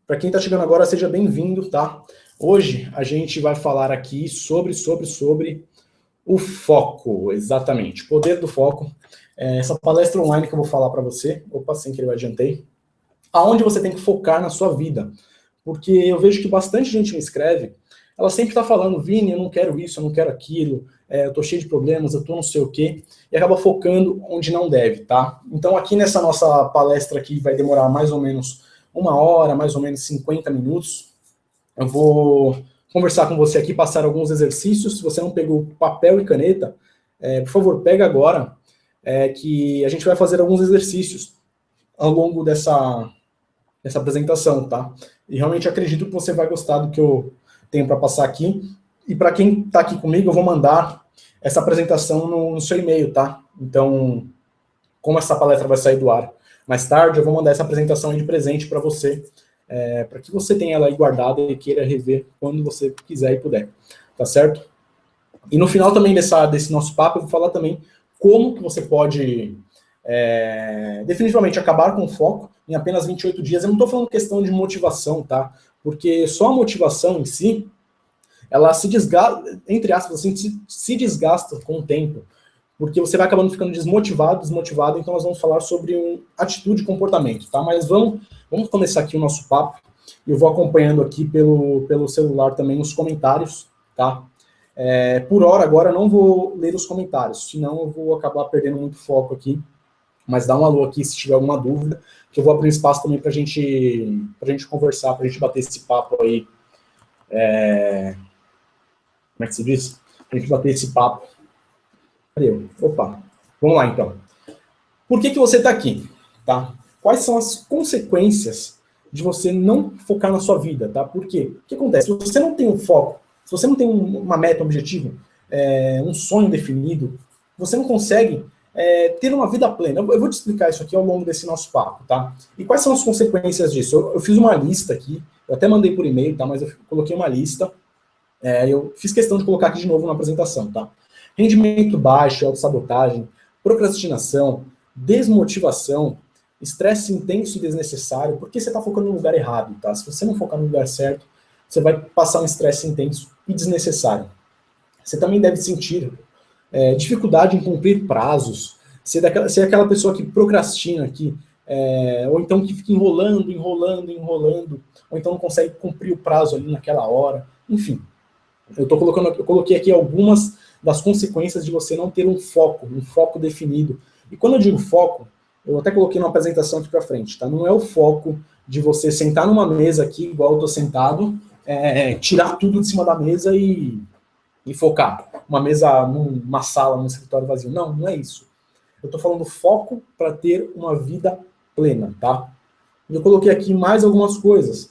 Para quem está chegando agora, seja bem-vindo, tá? Hoje a gente vai falar aqui sobre o foco, exatamente, poder do foco. Essa palestra online que eu vou falar para você, opa, sem querer eu adiantei, aonde você tem que focar na sua vida. Porque eu vejo que bastante gente me escreve, ela sempre está falando, Vini, eu não quero isso, eu não quero aquilo, eu tô cheio de problemas, eu tô não sei o quê, e acaba focando onde não deve, tá? Então aqui nessa nossa palestra aqui vai demorar mais ou menos 1 hora, mais ou menos 50 minutos, eu vou conversar com você aqui, passar alguns exercícios. Se você não pegou papel e caneta, por favor, pega agora, que a gente vai fazer alguns exercícios ao longo dessa apresentação, tá? E realmente acredito que você vai gostar do que eu tenho para passar aqui. E para quem está aqui comigo, eu vou mandar essa apresentação no seu e-mail, tá? Então, como essa palestra vai sair do ar mais tarde, eu vou mandar essa apresentação aí de presente para você, para que você tenha ela aí guardada e queira rever quando você quiser e puder, tá certo? E no final também desse nosso papo, eu vou falar também como que você pode definitivamente acabar com o foco em apenas 28 dias. Eu não estou falando questão de motivação, tá? Porque só a motivação em si, ela se desgasta, entre aspas, assim, se desgasta com o tempo. Porque você vai acabando ficando desmotivado, então nós vamos falar sobre atitude e comportamento, tá? Mas vamos começar aqui o nosso papo. Eu vou acompanhando aqui pelo celular também os comentários, tá? Por hora, agora, eu não vou ler os comentários, senão eu vou acabar perdendo muito foco aqui. Mas dá um alô aqui se tiver alguma dúvida, que eu vou abrir espaço também pra gente conversar, pra gente bater esse papo aí. Como é que se diz? Pra gente bater esse papo. Cadê eu? Opa, vamos lá então. Por que você está aqui? Tá? Quais são as consequências de você não focar na sua vida? Tá? Por quê? O que acontece? Se você não tem um foco, se você não tem uma meta, um objetivo, um sonho definido, você não consegue ter uma vida plena. Eu vou te explicar isso aqui ao longo desse nosso papo. Tá? E quais são as consequências disso? Eu fiz uma lista aqui, eu até mandei por e-mail, tá? Mas eu coloquei uma lista. Eu fiz questão de colocar aqui de novo na apresentação. Tá? Rendimento baixo, autossabotagem, procrastinação, desmotivação, estresse intenso e desnecessário, porque você está focando no lugar errado, tá? Se você não focar no lugar certo, você vai passar um estresse intenso e desnecessário. Você também deve sentir dificuldade em cumprir prazos, ser aquela pessoa que procrastina aqui, ou então que fica enrolando, ou então não consegue cumprir o prazo ali naquela hora, enfim. Eu coloquei aqui algumas das consequências de você não ter um foco definido. E quando eu digo foco, eu até coloquei uma apresentação aqui para frente, tá? Não é o foco de você sentar numa mesa aqui, igual eu estou sentado, tirar tudo de cima da mesa e focar. Uma mesa numa sala, num escritório vazio. Não, não é isso. Eu estou falando foco para ter uma vida plena, tá? E eu coloquei aqui mais algumas coisas,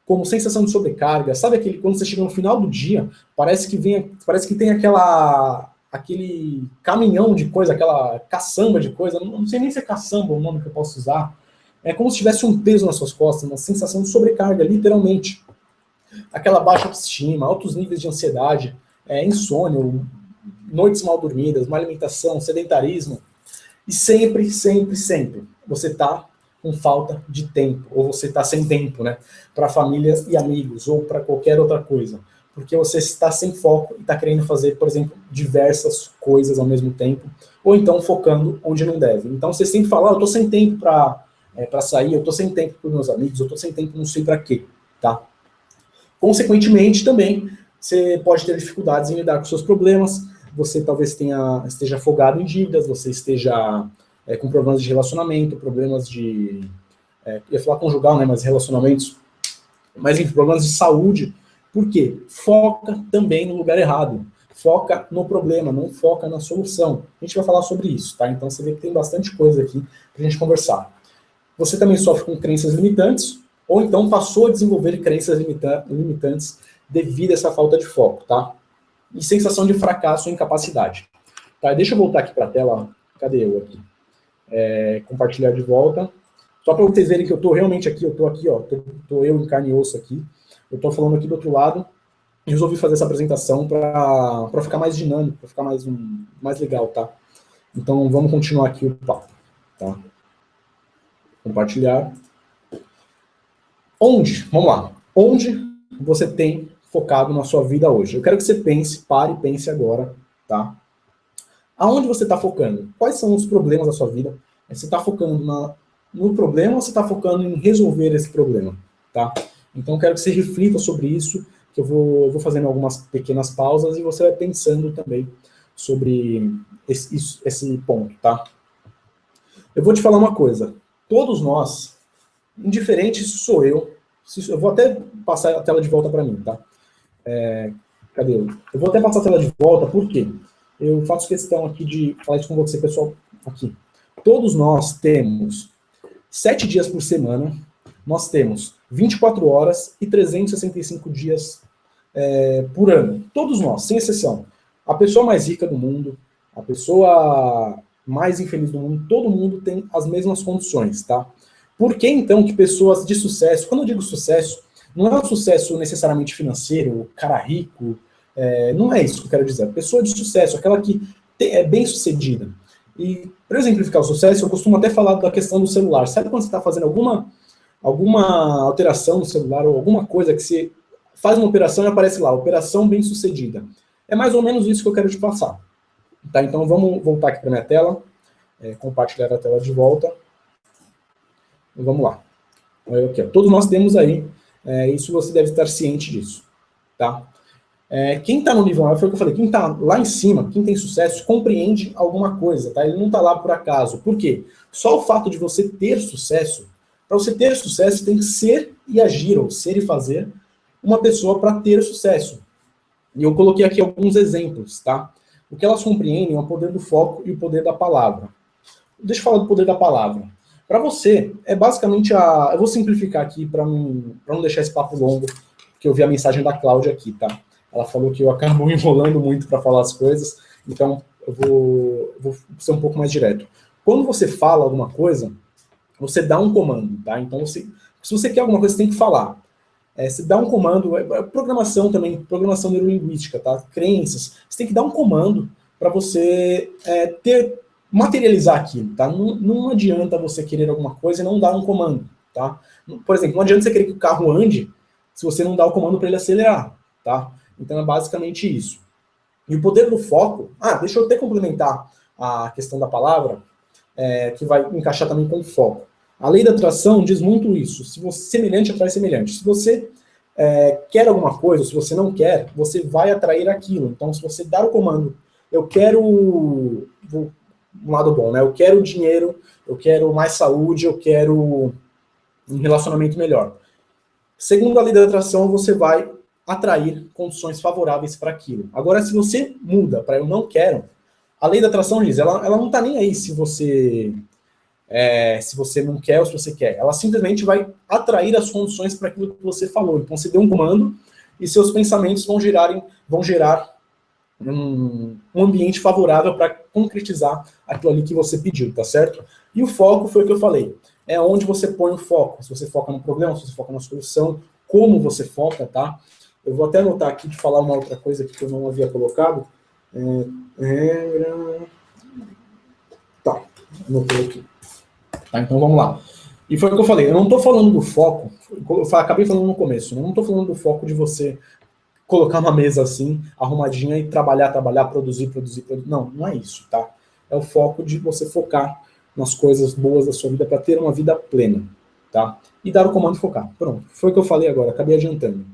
como sensação de sobrecarga, sabe quando você chega no final do dia, parece que tem aquele caminhão de coisa, aquela caçamba de coisa, não sei nem se é caçamba o nome que eu posso usar, é como se tivesse um peso nas suas costas, uma sensação de sobrecarga, literalmente. Aquela baixa autoestima, altos níveis de ansiedade, insônia, noites mal dormidas, má alimentação, sedentarismo, e sempre você está com falta de tempo, ou você está sem tempo, né, para família e amigos, ou para qualquer outra coisa, porque você está sem foco e está querendo fazer, por exemplo, diversas coisas ao mesmo tempo, ou então focando onde não deve. Então você sempre fala, eu estou sem tempo para sair, eu estou sem tempo para os meus amigos, eu estou sem tempo não sei para quê, tá? Consequentemente, também, você pode ter dificuldades em lidar com seus problemas, você talvez esteja afogado em dívidas, você esteja com problemas de relacionamento, problemas de... ia falar conjugal, né, mas relacionamentos, mas enfim, problemas de saúde. Por quê? Foca também no lugar errado. Foca no problema, não foca na solução. A gente vai falar sobre isso, tá? Então você vê que tem bastante coisa aqui pra gente conversar. Você também sofre com crenças limitantes, ou então passou a desenvolver crenças limitantes devido a essa falta de foco, tá? E sensação de fracasso ou incapacidade. Tá? Deixa eu voltar aqui para a tela. Cadê eu aqui? Compartilhar de volta. Só para vocês verem que eu estou realmente aqui, eu estou aqui, ó, tô eu em carne e osso aqui. Eu estou falando aqui do outro lado. E resolvi fazer essa apresentação para ficar mais dinâmico, para ficar mais legal, tá? Então vamos continuar aqui o papo, tá? Compartilhar. Onde? Vamos lá. Onde você tem focado na sua vida hoje? Eu quero que você pense, pare e pense agora, tá? Aonde você está focando? Quais são os problemas da sua vida? Você está focando no problema ou você está focando em resolver esse problema? Tá? Então, eu quero que você reflita sobre isso, que eu vou fazendo algumas pequenas pausas e você vai pensando também sobre esse ponto, tá? Eu vou te falar uma coisa. Todos nós, indiferente se sou eu vou até passar a tela de volta para mim, tá? Cadê eu? Eu vou até passar a tela de volta, por quê? Eu faço questão aqui de falar isso com você, pessoal, aqui. Todos nós temos 7 dias por semana, nós temos 24 horas e 365 dias por ano. Todos nós, sem exceção. A pessoa mais rica do mundo, a pessoa mais infeliz do mundo, todo mundo tem as mesmas condições, tá? Por que, então, que pessoas de sucesso, quando eu digo sucesso, não é um sucesso necessariamente financeiro, cara rico, não é isso que eu quero dizer. A pessoa de sucesso, aquela que é bem sucedida. E, para exemplificar o sucesso, eu costumo até falar da questão do celular. Sabe quando você está fazendo alguma alteração no celular ou alguma coisa que você faz uma operação e aparece lá, operação bem sucedida. É mais ou menos isso que eu quero te passar. Tá? Então vamos voltar aqui para minha tela, compartilhar a tela de volta. E vamos lá. Aqui, ó. Todos nós temos aí, isso você deve estar ciente disso. Tá? Quem está no nível, foi o que eu falei, quem está lá em cima, quem tem sucesso, compreende alguma coisa, tá? Ele não está lá por acaso. Por quê? Só o fato de você ter sucesso, para você ter sucesso, tem que ser e agir, ou ser e fazer, uma pessoa para ter sucesso. E eu coloquei aqui alguns exemplos, tá? O que elas compreendem é o poder do foco e o poder da palavra. Deixa eu falar do poder da palavra. Para você, é basicamente eu vou simplificar aqui para não deixar esse papo longo, porque eu vi a mensagem da Cláudia aqui, tá? Ela falou que eu acabo enrolando muito para falar as coisas, então eu vou ser um pouco mais direto. Quando você fala alguma coisa, você dá um comando, tá? Então, se você quer alguma coisa, você tem que falar. Você dá um comando, programação também, programação neurolinguística, tá? Crenças. Você tem que dar um comando para você materializar aquilo, tá? Não adianta você querer alguma coisa e não dar um comando, tá? Por exemplo, não adianta você querer que o carro ande se você não dá o comando para ele acelerar, tá? Então é basicamente isso. E o poder do foco, deixa eu até complementar a questão da palavra, que vai encaixar também com o foco. A lei da atração diz muito isso. Se você semelhante atrai semelhante. Se você quer alguma coisa, se você não quer, você vai atrair aquilo. Então, se você dar o comando, eu quero um lado bom, né? Eu quero dinheiro, eu quero mais saúde, eu quero um relacionamento melhor. Segundo a lei da atração, você vai atrair condições favoráveis para aquilo. Agora, se você muda para eu não quero, a lei da atração diz, ela não está nem aí se você não quer ou se você quer. Ela simplesmente vai atrair as condições para aquilo que você falou. Então, você deu um comando e seus pensamentos vão gerar um ambiente favorável para concretizar aquilo ali que você pediu, tá certo? E o foco foi o que eu falei. É onde você põe o foco. Se você foca no problema, se você foca na solução, como você foca, tá? Eu vou até anotar aqui de falar uma outra coisa que eu não havia colocado. Tá, anotei aqui. Tá, então vamos lá. E foi o que eu falei, eu não estou falando do foco, eu acabei falando no começo, né? Eu não estou falando do foco de você colocar uma mesa assim, arrumadinha e trabalhar, produzir. Não é isso, tá? É o foco de você focar nas coisas boas da sua vida para ter uma vida plena, tá? E dar o comando focar. Pronto, foi o que eu falei agora, acabei adiantando.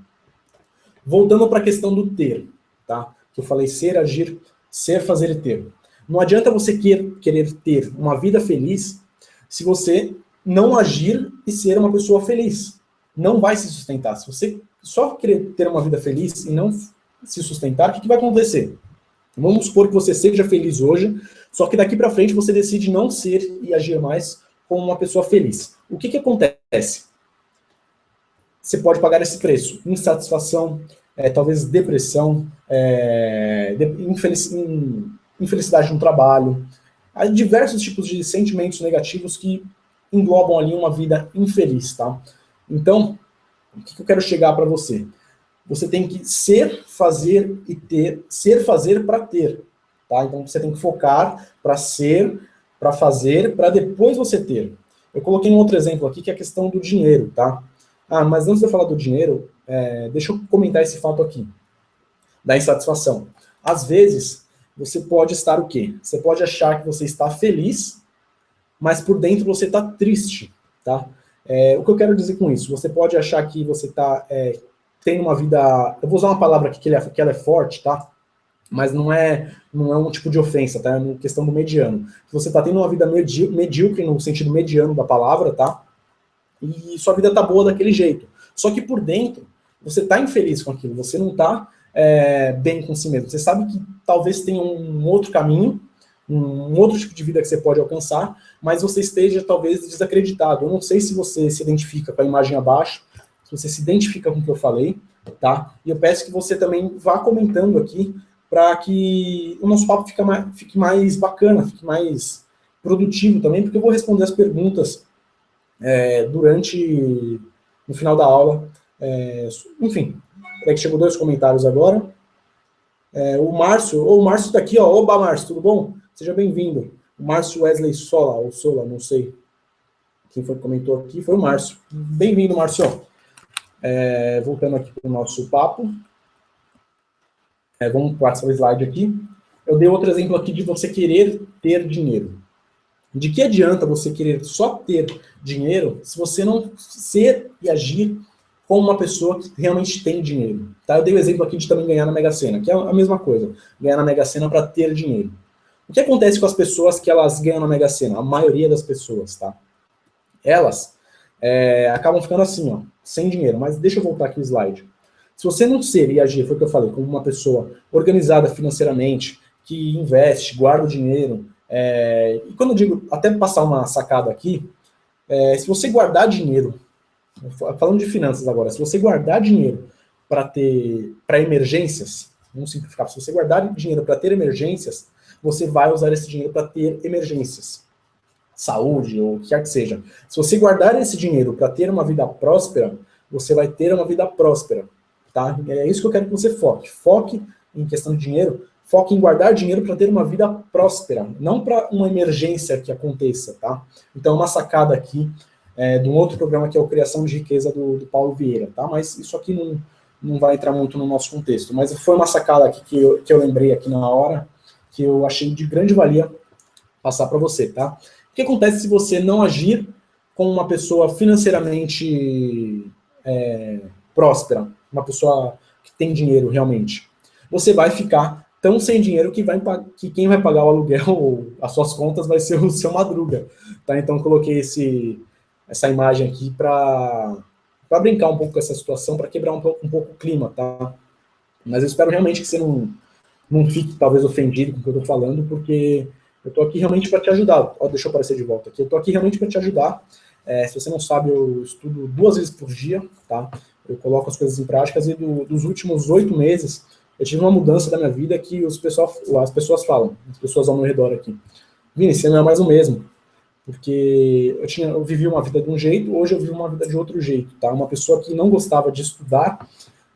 Voltando para a questão do ter, tá? Que eu falei ser, agir, ser, fazer e ter. Não adianta você querer ter uma vida feliz se você não agir e ser uma pessoa feliz. Não vai se sustentar. Se você só querer ter uma vida feliz e não se sustentar, o que vai acontecer? Vamos supor que você seja feliz hoje, só que daqui para frente você decide não ser e agir mais como uma pessoa feliz. O que acontece? Você pode pagar esse preço. Insatisfação, talvez depressão, infelicidade no trabalho. Há diversos tipos de sentimentos negativos que englobam ali uma vida infeliz, tá? Então, o que eu quero chegar para você? Você tem que ser, fazer e ter, ser, fazer para ter, tá? Então, você tem que focar para ser, para fazer, para depois você ter. Eu coloquei um outro exemplo aqui, que é a questão do dinheiro, tá? Ah, mas antes de eu falar do dinheiro, deixa eu comentar esse fato aqui, da insatisfação. Às vezes, você pode estar o quê? Você pode achar que você está feliz, mas por dentro você está triste, tá? O que eu quero dizer com isso? Você pode achar que você está tendo uma vida... Eu vou usar uma palavra aqui que ela é forte, tá? Mas não é um tipo de ofensa, tá? É uma questão do mediano. Você está tendo uma vida medíocre, no sentido mediano da palavra, tá? E sua vida tá boa daquele jeito. Só que por dentro, você tá infeliz com aquilo, você não tá bem com si mesmo. Você sabe que talvez tenha um outro caminho, um outro tipo de vida que você pode alcançar, mas você esteja talvez desacreditado. Eu não sei se você se identifica com a imagem abaixo, se você se identifica com o que eu falei, tá? E eu peço que você também vá comentando aqui para que o nosso papo fique mais bacana, fique mais produtivo também, porque eu vou responder as perguntas no final da aula. Enfim, é que chegou 2 comentários agora. O Márcio está aqui, ó. Oba, Márcio, tudo bom? Seja bem-vindo. O Márcio Wesley Sola, ou Sola, não sei quem foi que comentou aqui, foi o Márcio. Bem-vindo, Márcio. Voltando aqui para o nosso papo. Vamos passar o slide aqui. Eu dei outro exemplo aqui de você querer ter dinheiro. De que adianta você querer só ter dinheiro se você não ser e agir como uma pessoa que realmente tem dinheiro? Tá? Eu dei o exemplo aqui de também ganhar na Mega Sena, que é a mesma coisa. Ganhar na Mega Sena para ter dinheiro. O que acontece com as pessoas que elas ganham na Mega Sena? A maioria das pessoas, tá? Elas acabam ficando assim, ó, sem dinheiro. Mas deixa eu voltar aqui o slide. Se você não ser e agir, foi o que eu falei, como uma pessoa organizada financeiramente, que investe, guarda o dinheiro, e quando eu digo, até passar uma sacada aqui, se você guardar dinheiro, falando de finanças agora, se você guardar dinheiro para emergências, vamos simplificar, se você guardar dinheiro para ter emergências, você vai usar esse dinheiro para ter emergências. Saúde, ou o que quer que seja. Se você guardar esse dinheiro para ter uma vida próspera, você vai ter uma vida próspera. Tá? É isso que eu quero que você foque. Foque em questão de dinheiro, foque em guardar dinheiro para ter uma vida próspera, não para uma emergência que aconteça. Tá? Então, uma sacada aqui de um outro programa que é o Criação de Riqueza do Paulo Vieira. Tá? Mas isso aqui não vai entrar muito no nosso contexto. Mas foi uma sacada aqui que eu lembrei aqui na hora, que eu achei de grande valia passar para você. Tá? O que acontece se você não agir como uma pessoa financeiramente próspera, uma pessoa que tem dinheiro realmente? Você vai ficar tão sem dinheiro que quem vai pagar o aluguel ou as suas contas vai ser o seu Madruga. Tá? Então eu coloquei essa imagem aqui para brincar um pouco com essa situação, para quebrar um pouco o clima. Tá? Mas eu espero realmente que você não fique talvez ofendido com o que eu estou falando, porque eu estou aqui realmente para te ajudar. Deixa eu aparecer de volta aqui. Eu estou aqui realmente para te ajudar. Se você não sabe, eu estudo 2 vezes por dia, tá? Eu coloco as coisas em práticas e dos últimos 8 meses eu tive uma mudança da minha vida que as pessoas falam, as pessoas ao meu redor aqui. Vini, você não é mais o mesmo. Porque eu vivi uma vida de um jeito, hoje eu vivo uma vida de outro jeito, tá? Uma pessoa que não gostava de estudar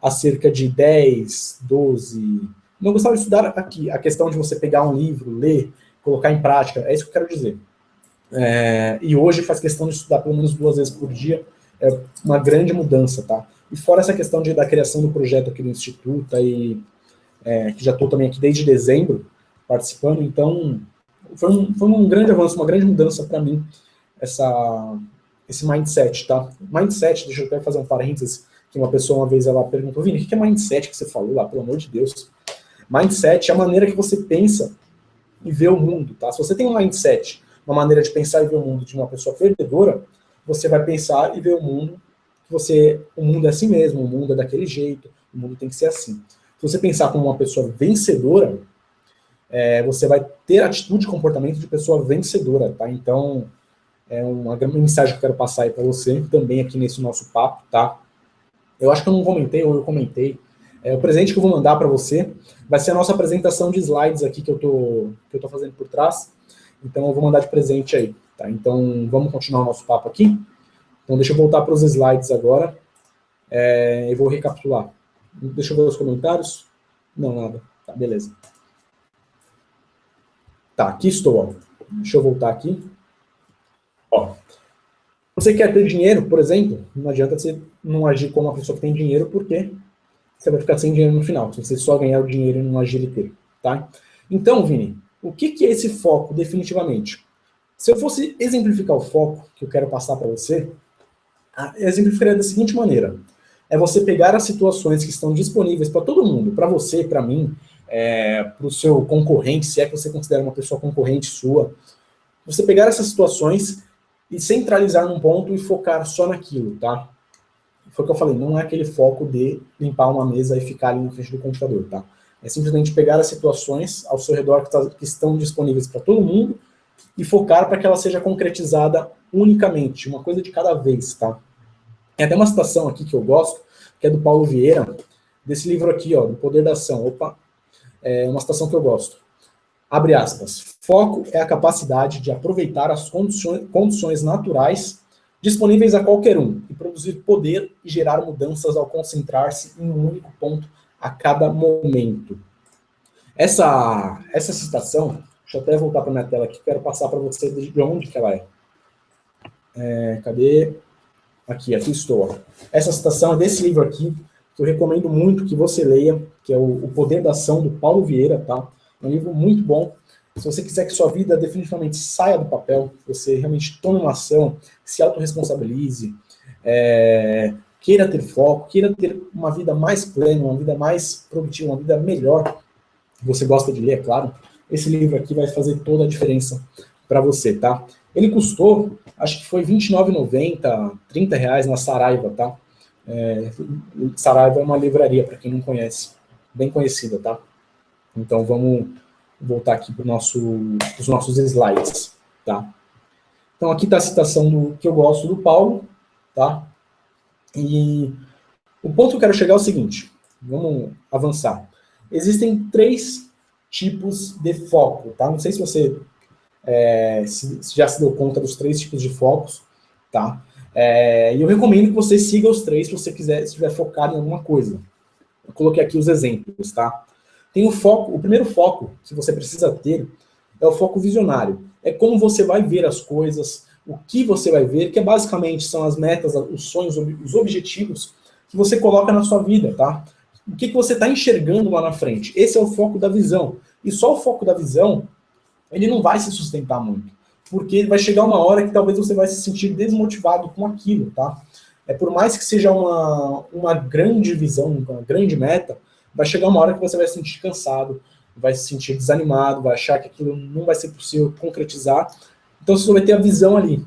há cerca de 10, 12... Não gostava de estudar aqui, a questão de você pegar um livro, ler, colocar em prática, é isso que eu quero dizer. E hoje faz questão de estudar pelo menos 2 vezes por dia, é uma grande mudança, tá? E fora essa questão da criação do projeto aqui no Instituto, que já estou também aqui desde dezembro, participando, então foi um grande avanço, uma grande mudança para mim, esse mindset, tá? Mindset, deixa eu até fazer um parênteses, que uma pessoa uma vez ela perguntou, Vini, o que é mindset que você falou lá, pelo amor de Deus? Mindset é a maneira que você pensa e vê o mundo, tá? Se você tem um mindset, uma maneira de pensar e ver o mundo de uma pessoa perdedora, você vai pensar e ver o mundo o mundo é assim mesmo, o mundo é daquele jeito, o mundo tem que ser assim. Se você pensar como uma pessoa vencedora, você vai ter atitude e comportamento de pessoa vencedora, tá? Então, é uma grande mensagem que eu quero passar aí para você, também aqui nesse nosso papo, tá? Eu acho que eu não comentei, ou eu comentei. O presente que eu vou mandar para você vai ser a nossa apresentação de slides aqui que eu tô fazendo por trás. Então, eu vou mandar de presente aí, tá? Então, vamos continuar o nosso papo aqui. Então, deixa eu voltar para os slides agora. E vou recapitular. Deixa eu ver os comentários. Não, nada. Tá, beleza. Tá, aqui estou, ó. Deixa eu voltar aqui. Ó, Você quer ter dinheiro, por exemplo, não adianta você não agir como uma pessoa que tem dinheiro, porque você vai ficar sem dinheiro no final, se você só ganhar o dinheiro e não agir e ter, tá? Então, Vini, o que é esse foco, definitivamente? Se eu fosse exemplificar o foco que eu quero passar para você, eu exemplificaria da seguinte maneira. É você pegar as situações que estão disponíveis para todo mundo, para você, para mim, para o seu concorrente, se é que você considera uma pessoa concorrente sua, você pegar essas situações e centralizar num ponto e focar só naquilo, tá? Foi o que eu falei, não é aquele foco de limpar uma mesa e ficar ali na frente do computador, tá? É simplesmente pegar as situações ao seu redor que estão disponíveis para todo mundo e focar para que ela seja concretizada unicamente, uma coisa de cada vez, tá? Tem até uma citação aqui que eu gosto, que é do Paulo Vieira, desse livro aqui, ó, do Poder da Ação. Opa, é uma citação que eu gosto. Abre aspas. Foco é a capacidade de aproveitar as condições naturais disponíveis a qualquer um e produzir poder e gerar mudanças ao concentrar-se em um único ponto a cada momento. Essa citação, deixa eu até voltar para a minha tela aqui, quero passar para você de onde que ela é. Cadê? Aqui estou. Essa citação é desse livro aqui, que eu recomendo muito que você leia, que é o Poder da Ação, do Paulo Vieira, tá? É um livro muito bom. Se você quiser que sua vida definitivamente saia do papel, você realmente tome uma ação, se autorresponsabilize, queira ter foco, queira ter uma vida mais plena, uma vida mais produtiva, uma vida melhor, que você gosta de ler, é claro, esse livro aqui vai fazer toda a diferença para você, tá? Ele custou, acho que foi R$29,90, R$30 na Saraiva, tá? Saraiva é uma livraria, para quem não conhece, bem conhecida, tá? Então vamos voltar aqui para os nossos slides, tá? Então aqui está a citação do que eu gosto do Paulo, tá? E o ponto que eu quero chegar é o seguinte, vamos avançar. Existem 3 tipos de foco, tá? Não sei se você se já se deu conta dos 3 tipos de focos, tá? E eu recomendo que você siga os 3 se você estiver focado em alguma coisa. Eu coloquei aqui os exemplos, tá? Tem o primeiro foco que você precisa ter é o foco visionário. É como você vai ver as coisas, o que você vai ver, que basicamente são as metas, os sonhos, os objetivos que você coloca na sua vida, tá? O que você está enxergando lá na frente. Esse é o foco da visão. E só o foco da visão, ele não vai se sustentar muito. Porque vai chegar uma hora que talvez você vai se sentir desmotivado com aquilo, tá? Por mais que seja uma grande visão, uma grande meta, vai chegar uma hora que você vai se sentir cansado, vai se sentir desanimado, vai achar que aquilo não vai ser possível concretizar. Então você vai ter a visão ali.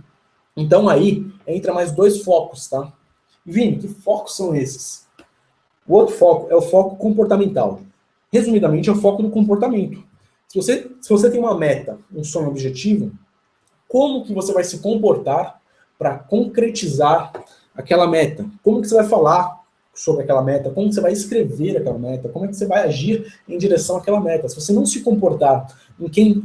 Então aí entra mais 2 focos, tá? Vini, que focos são esses? O outro foco é o foco comportamental. Resumidamente, é o foco do comportamento. Se você tem uma meta, um sonho, um objetivo, como que você vai se comportar para concretizar aquela meta? Como que você vai falar sobre aquela meta? Como que você vai escrever aquela meta? Como é que você vai agir em direção àquela meta? Se você não se comportar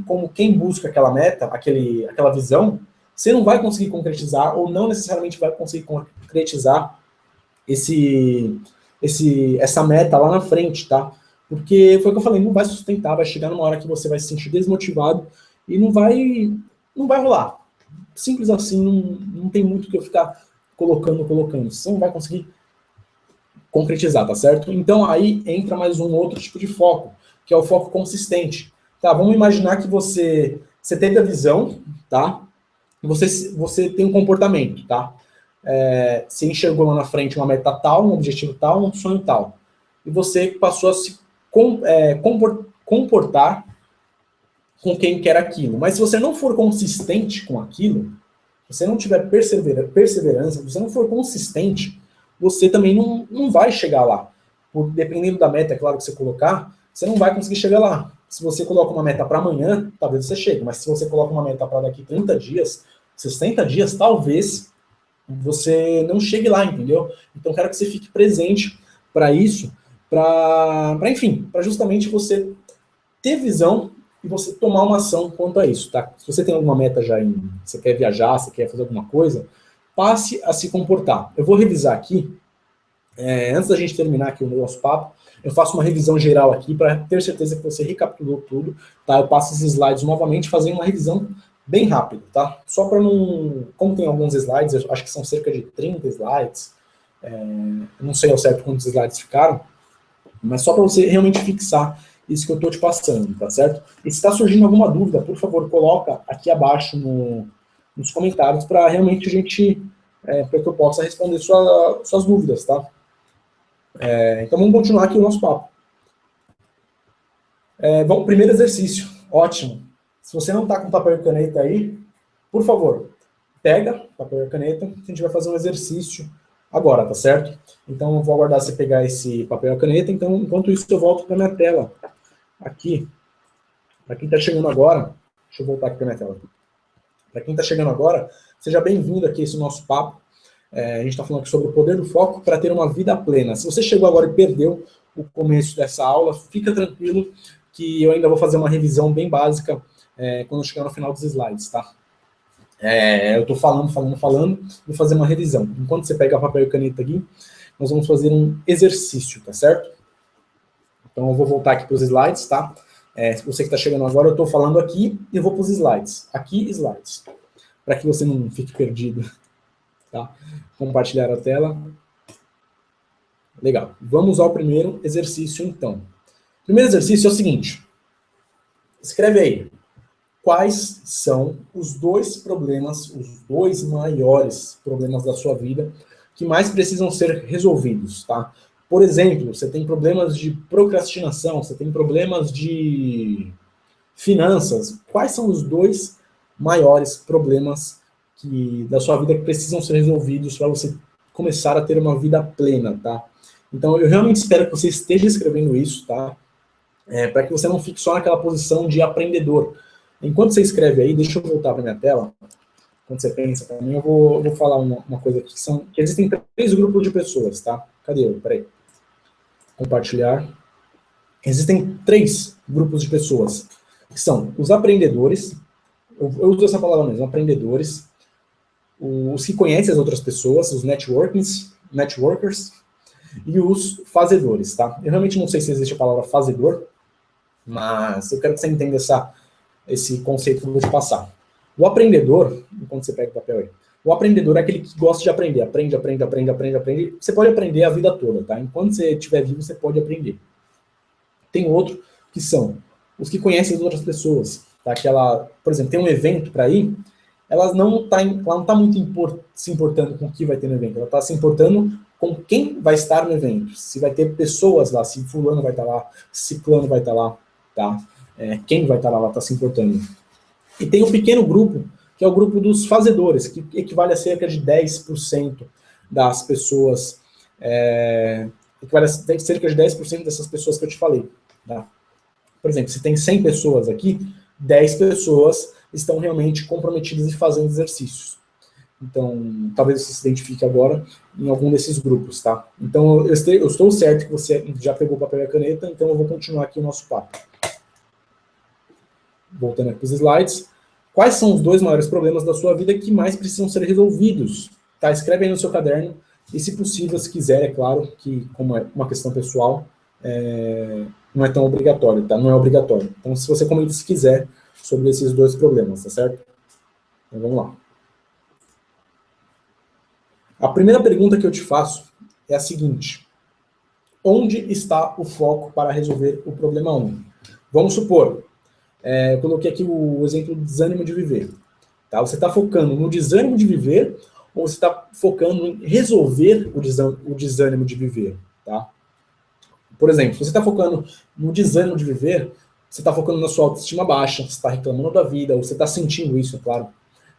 como quem busca aquela meta, aquela visão, você não vai conseguir concretizar ou não necessariamente vai conseguir concretizar essa meta lá na frente, tá? Porque foi o que eu falei, não vai sustentar, vai chegar numa hora que você vai se sentir desmotivado e não vai rolar. Simples assim, não tem muito que eu ficar colocando. Você não vai conseguir concretizar, tá certo? Então aí entra mais um outro tipo de foco, que é o foco consistente. Tá, vamos imaginar que você teve a visão, tá? E você tem um comportamento, tá? Você enxergou lá na frente uma meta tal, um objetivo tal, um sonho tal. E você passou a se comportar com quem quer aquilo. Mas se você não for consistente com aquilo, se você não tiver perseverança, se você não for consistente, você também não vai chegar lá. Dependendo da meta, é claro, que você colocar, você não vai conseguir chegar lá. Se você coloca uma meta para amanhã, talvez você chegue. Mas se você coloca uma meta para daqui 30 dias, 60 dias, talvez você não chegue lá, entendeu? Então, quero que você fique presente para isso, para justamente você ter visão e você tomar uma ação quanto a isso, tá? Se você tem alguma meta já você quer viajar, você quer fazer alguma coisa, passe a se comportar. Eu vou revisar aqui, antes da gente terminar aqui o nosso papo, eu faço uma revisão geral aqui para ter certeza que você recapitulou tudo, tá? Eu passo esses slides novamente, fazendo uma revisão bem rápido, tá? Só para não... Como tem alguns slides, eu acho que são cerca de 30 slides, não sei ao certo quantos slides ficaram, mas só para você realmente fixar isso que eu estou te passando, tá certo? E se está surgindo alguma dúvida, por favor, coloca aqui abaixo nos comentários para realmente a gente, para que eu possa responder suas dúvidas, tá? Então vamos continuar aqui o nosso papo. Primeiro exercício, ótimo. Se você não está com papel e caneta aí, por favor, pega papel e caneta, a gente vai fazer um exercício agora, tá certo? Então eu vou aguardar você pegar esse papel e caneta, então enquanto isso eu volto para minha tela aqui. Para quem está chegando agora, deixa eu voltar aqui para minha tela. Para quem está chegando agora, seja bem-vindo aqui a esse nosso papo. A gente está falando aqui sobre o poder do foco para ter uma vida plena. Se você chegou agora e perdeu o começo dessa aula, fica tranquilo que eu ainda vou fazer uma revisão bem básica quando eu chegar no final dos slides, tá? Eu estou falando, vou fazer uma revisão. Enquanto você pega papel e caneta aqui, nós vamos fazer um exercício, tá certo? Então eu vou voltar aqui para os slides, tá? Se você que está chegando agora, eu estou falando aqui e eu vou para os slides. Aqui, slides. Para que você não fique perdido. Tá? Compartilhar a tela. Legal. Vamos ao primeiro exercício, então. O primeiro exercício é o seguinte. Escreve aí. Quais são os dois maiores problemas da sua vida que mais precisam ser resolvidos, tá? Por exemplo, você tem problemas de procrastinação, você tem problemas de finanças. Quais são os dois maiores problemas da sua vida que precisam ser resolvidos para você começar a ter uma vida plena, tá? Então, eu realmente espero que você esteja escrevendo isso, tá? Para que você não fique só naquela posição de aprendedor. Enquanto você escreve aí, deixa eu voltar para minha tela. Quando você pensa também, eu vou falar uma coisa aqui, que existem 3 grupos de pessoas, tá? Cadê eu? Peraí. Compartilhar. Existem 3 grupos de pessoas, que são os aprendedores, eu uso essa palavra mesmo, aprendedores, os que conhecem as outras pessoas, os networkers, e os fazedores, tá? Eu realmente não sei se existe a palavra fazedor, mas eu quero que você entenda esse conceito que eu vou te passar. O aprendedor, enquanto você pega o papel aí, o aprendedor é aquele que gosta de aprender, aprende. Você pode aprender a vida toda, tá? Enquanto você estiver vivo, você pode aprender. Tem outro que são os que conhecem as outras pessoas, tá? Por exemplo, tem um evento para ir, ela não tá muito se importando com o que vai ter no evento, ela está se importando com quem vai estar no evento, se vai ter pessoas lá, se fulano vai estar lá, se ciclano vai estar lá, tá? Quem vai estar lá, ela está se importando. E tem um pequeno grupo, que é o grupo dos fazedores, que equivale a cerca de 10% das pessoas, equivale a cerca de 10% dessas pessoas que eu te falei, tá? Por exemplo, se tem 100 pessoas aqui, 10 pessoas estão realmente comprometidas e fazendo exercícios. Então, talvez você se identifique agora em algum desses grupos, tá? Então, eu estou certo que você já pegou o papel e a caneta, então eu vou continuar aqui o nosso papo. Voltando aqui para os slides. Quais são os 2 maiores problemas da sua vida que mais precisam ser resolvidos? Tá? Escreve aí no seu caderno, e se possível, se quiser, é claro, que como é uma questão pessoal, não é tão obrigatório, tá? Não é obrigatório. Então, se você comenta se quiser sobre esses 2 problemas, tá certo? Então, vamos lá. A primeira pergunta que eu te faço é a seguinte. Onde está o foco para resolver o problema 1? Vamos supor, eu coloquei aqui o exemplo do desânimo de viver. Tá? Você está focando no desânimo de viver ou você está focando em resolver o desânimo de viver? Tá? Por exemplo, se você está focando no desânimo de viver, você está focando na sua autoestima baixa, você está reclamando da vida, ou você está sentindo isso, é claro.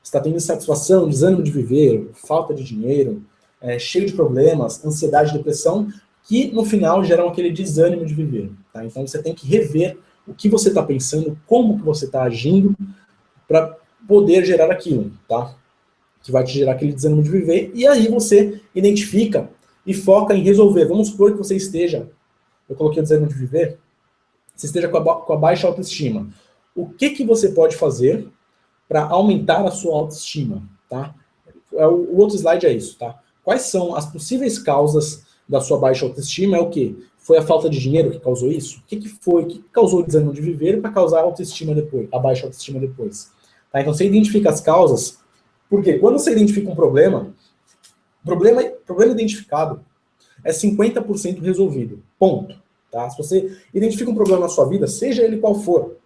Você está tendo insatisfação, desânimo de viver, falta de dinheiro, cheio de problemas, ansiedade, depressão, que no final geram aquele desânimo de viver. Tá? Então você tem que rever o que você está pensando, como que você está agindo, para poder gerar aquilo, tá? Que vai te gerar aquele desânimo de viver, e aí você identifica e foca em resolver. Vamos supor que você esteja, eu coloquei o desânimo de viver, você esteja com a baixa autoestima. O que você pode fazer para aumentar a sua autoestima, tá? O outro slide é isso, tá? Quais são as possíveis causas da sua baixa autoestima? É o quê? Foi a falta de dinheiro que causou isso? O que foi que causou o desânimo de viver para causar a autoestima depois, a baixa autoestima depois? Tá? Então você identifica as causas, porque quando você identifica um problema identificado é 50% resolvido. Ponto. Tá? Se você identifica um problema na sua vida, seja ele qual for,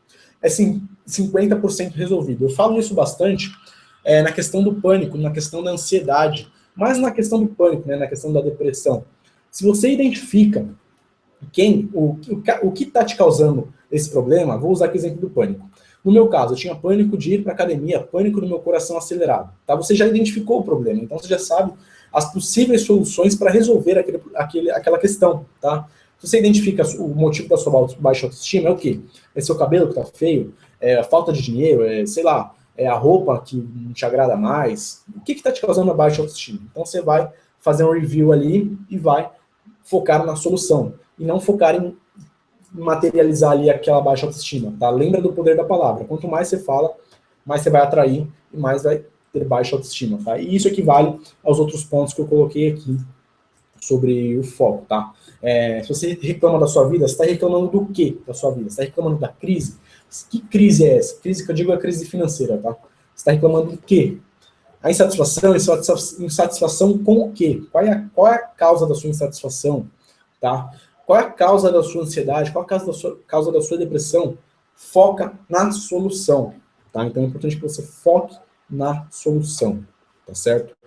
é 50% resolvido. Eu falo isso bastante na questão do pânico, na questão da ansiedade, mas na questão do pânico, né, na questão da depressão. Se você identifica o que está te causando esse problema, vou usar aqui o exemplo do pânico. No meu caso, eu tinha pânico de ir para academia, pânico no meu coração acelerado. Tá? Você já identificou o problema, então você já sabe as possíveis soluções para resolver aquela questão. Tá? Se você identifica o motivo da sua baixa autoestima, é o quê? É seu cabelo que está feio? É a falta de dinheiro? Sei lá, é a roupa que não te agrada mais? O que está te causando a baixa autoestima? Então você vai fazer um review ali e vai focar na solução. E não focar em materializar ali aquela baixa autoestima, tá? Lembra do poder da palavra. Quanto mais você fala, mais você vai atrair e mais vai ter baixa autoestima, tá? E isso equivale aos outros pontos que eu coloquei aqui sobre o foco, tá? Se você reclama da sua vida, você está reclamando do quê da sua vida? Você está reclamando da crise? Que crise é essa? Crise que eu digo é a crise financeira, tá? Você está reclamando do quê? A insatisfação com o quê? Qual é a causa da sua insatisfação, tá? Qual é a causa da sua ansiedade? Qual é a causa da sua depressão? Foca na solução, tá? Então é importante que você foque na solução, tá certo?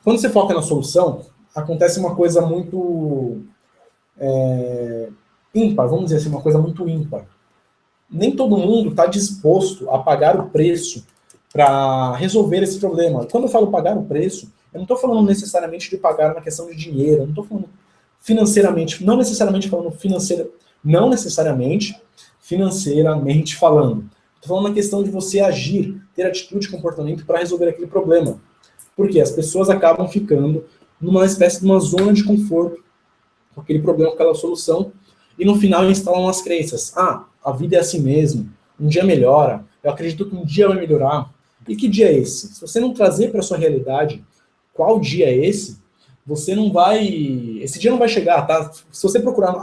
Quando você foca na solução, acontece uma coisa muito ímpar, vamos dizer assim, uma coisa muito ímpar. Nem todo mundo está disposto a pagar o preço para resolver esse problema. Quando eu falo pagar o preço, eu não estou falando necessariamente de pagar na questão de dinheiro, eu não estou falando financeiramente, não necessariamente financeiramente falando. Estou falando na questão de você agir, ter atitude e comportamento para resolver aquele problema. Porque as pessoas acabam ficando numa espécie de uma zona de conforto com aquele problema, com aquela solução, e no final instalam as crenças. Ah, a vida é assim mesmo, um dia melhora, eu acredito que um dia vai melhorar. E que dia é esse? Se você não trazer para a sua realidade qual dia é esse, você não vai... Esse dia não vai chegar, tá? Se você procurar,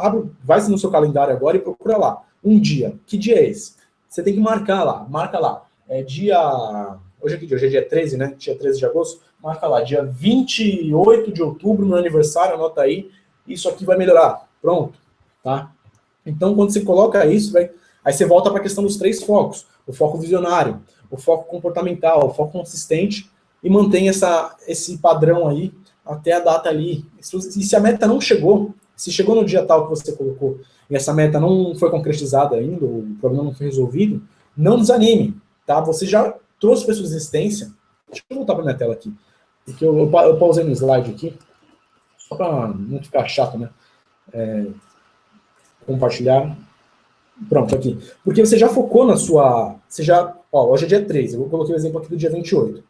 vai no seu calendário agora e procura lá, um dia. Que dia é esse? Você tem que marcar lá, marca lá. Hoje é que dia? Hoje é dia 13, né? Dia 13 de agosto. Marca lá, dia 28 de outubro, meu aniversário, anota aí. Isso aqui vai melhorar. Pronto, tá? Então, quando você coloca isso, aí você volta para a questão dos 3 focos. O foco visionário, o foco comportamental, o foco consistente, e mantém esse padrão aí até a data ali. E se a meta não chegou, se chegou no dia tal que você colocou, e essa meta não foi concretizada ainda, o problema não foi resolvido, não desanime, tá? Você já trouxe para sua existência. Deixa eu voltar para minha tela aqui, porque eu pausei no slide aqui, só para não ficar chato, né? Compartilhar. Pronto, aqui. Porque você já focou na sua... hoje é dia 13, eu coloquei o exemplo aqui do dia 28.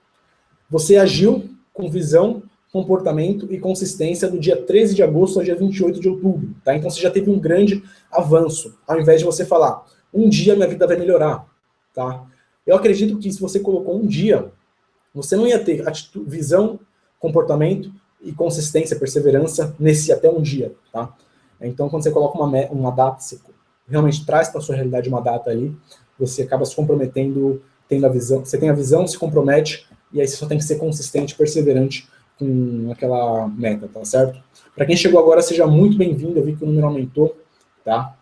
Você agiu com visão, comportamento e consistência do dia 13 de agosto ao dia 28 de outubro, tá? Então você já teve um grande avanço, ao invés de você falar, um dia minha vida vai melhorar, tá? Eu acredito que se você colocou um dia, você não ia ter visão, comportamento e consistência, perseverança nesse até um dia, tá? Então, quando você coloca uma data, você realmente traz para a sua realidade uma data ali, você acaba se comprometendo, tendo a visão, você tem a visão, se compromete, e aí você só tem que ser consistente, perseverante com aquela meta, tá certo? Para quem chegou agora, seja muito bem-vindo, eu vi que o número aumentou, tá?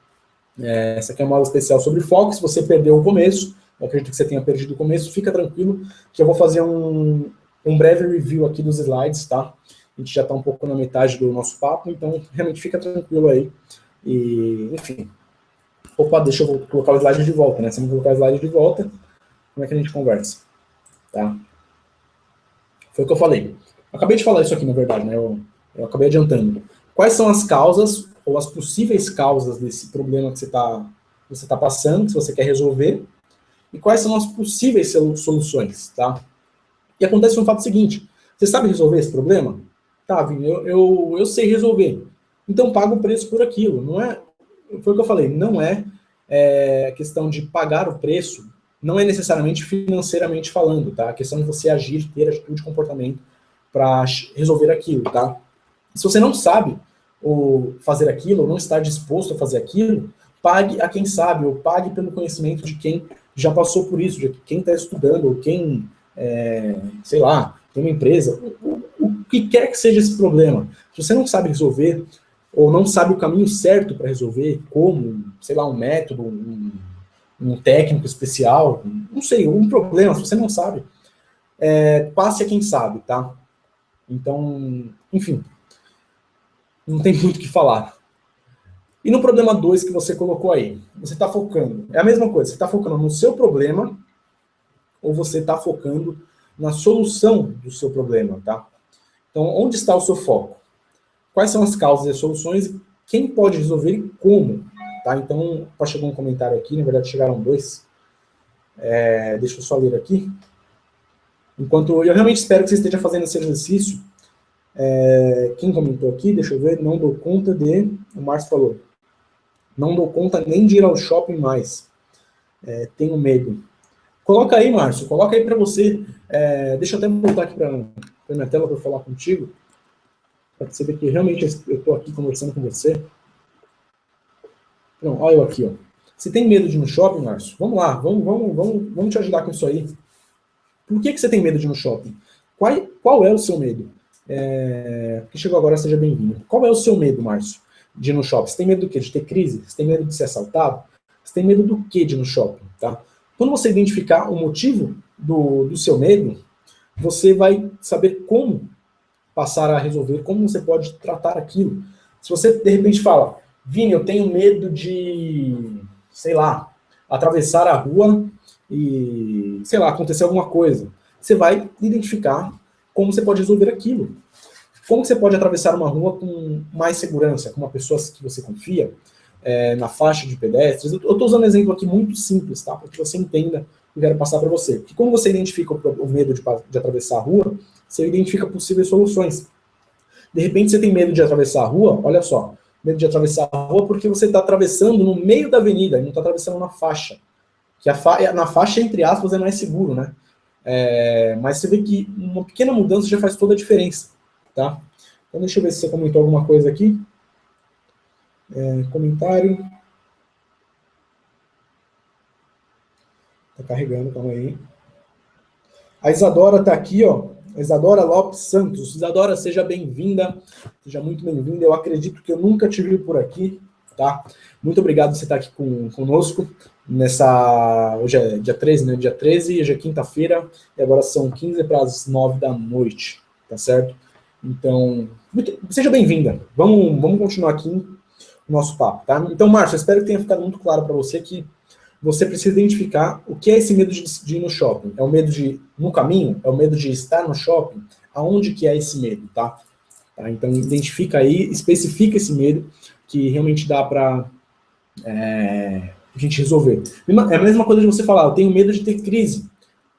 Essa aqui é uma aula especial sobre foco. Se você perdeu o começo, eu acredito que você tenha perdido o começo, fica tranquilo, que eu vou fazer um breve review aqui dos slides, tá? A gente já está um pouco na metade do nosso papo, então realmente fica tranquilo aí. E, enfim. Opa, deixa eu colocar o slide de volta, né? Se eu colocar o slide de volta, como é que a gente conversa? Tá? Foi o que eu falei. Eu acabei de falar isso aqui, na verdade, né? Eu acabei adiantando. Quais são as causas, ou as possíveis causas desse problema que você tá passando, que você quer resolver, e quais são as possíveis soluções, tá? E acontece um fato seguinte, você sabe resolver esse problema? Tá, Vini, eu sei resolver. Então paga o preço por aquilo. Não é, foi o que eu falei, não é questão de pagar o preço, não é necessariamente financeiramente falando, tá? A questão de você agir, ter atitude e comportamento para resolver aquilo, tá? Se você não sabe fazer aquilo, ou não está disposto a fazer aquilo, pague a quem sabe, ou pague pelo conhecimento de quem já passou por isso, quem está estudando, ou quem, sei lá, tem uma empresa, o que quer que seja esse problema, se você não sabe resolver, ou não sabe o caminho certo para resolver, como, sei lá, um método, um técnico especial, não sei, um problema, se você não sabe, passe a quem sabe, tá? Então, enfim, não tem muito o que falar. E no problema 2 que você colocou aí, você está focando, é a mesma coisa, você está focando no seu problema ou você está focando na solução do seu problema, tá? Então, onde está o seu foco? Quais são as causas e as soluções? Quem pode resolver e como? Tá? Então, chegou um comentário aqui, na verdade chegaram 2. Deixa eu só ler aqui. Enquanto eu realmente espero que você esteja fazendo esse exercício. Quem comentou aqui, deixa eu ver, não dou conta de... O Márcio falou. Não dou conta nem de ir ao shopping mais. Tenho medo. Coloca aí, Márcio, coloca aí para você. Deixa eu até voltar aqui para minha tela para falar contigo. Para você ver que realmente eu estou aqui conversando com você. Não, olha eu aqui, ó. Você tem medo de ir no shopping, Márcio? Vamos lá, vamos te ajudar com isso aí. Por que você tem medo de ir no shopping? Qual é o seu medo? Que chegou agora, seja bem-vindo. Qual é o seu medo, Márcio, de ir no shopping? Você tem medo do quê? De ter crise? Você tem medo de ser assaltado? Você tem medo do quê de ir no shopping? Tá? Quando você identificar o motivo do seu medo, você vai saber como passar a resolver, como você pode tratar aquilo. Se você, de repente, fala, Vini, eu tenho medo de, sei lá, atravessar a rua e, sei lá, acontecer alguma coisa. Você vai identificar como você pode resolver aquilo. Como você pode atravessar uma rua com mais segurança, com uma pessoa que você confia, na faixa de pedestres. Eu estou usando um exemplo aqui muito simples, tá? Para que você entenda o que eu quero passar para você. Porque como você identifica o medo de atravessar a rua, você identifica possíveis soluções. De repente você tem medo de atravessar a rua, olha só, medo de atravessar a rua porque você está atravessando no meio da avenida, e não está atravessando na faixa. Que na faixa, entre aspas, é mais seguro, né? Mas você vê que uma pequena mudança já faz toda a diferença, tá? Então deixa eu ver se você comentou alguma coisa aqui. Comentário. Tá carregando, calma aí. A Isadora tá aqui, ó. A Isadora Lopes Santos. Isadora, seja bem-vinda. Seja muito bem-vinda. Eu acredito que eu nunca te vi por aqui, tá? Muito obrigado por você estar aqui conosco. Hoje é dia 13, né? Dia 13, hoje é quinta-feira, e agora são 15 para as 9 da noite, tá certo? Então, seja bem-vinda. Vamos continuar aqui o nosso papo, tá? Então, Márcio, eu espero que tenha ficado muito claro para você que você precisa identificar o que é esse medo de ir no shopping. É o medo de ir no caminho? É o medo de estar no shopping? Aonde que é esse medo, tá? Então, identifica aí, especifica esse medo, que realmente dá para a gente resolver. É a mesma coisa de você falar, eu tenho medo de ter crise.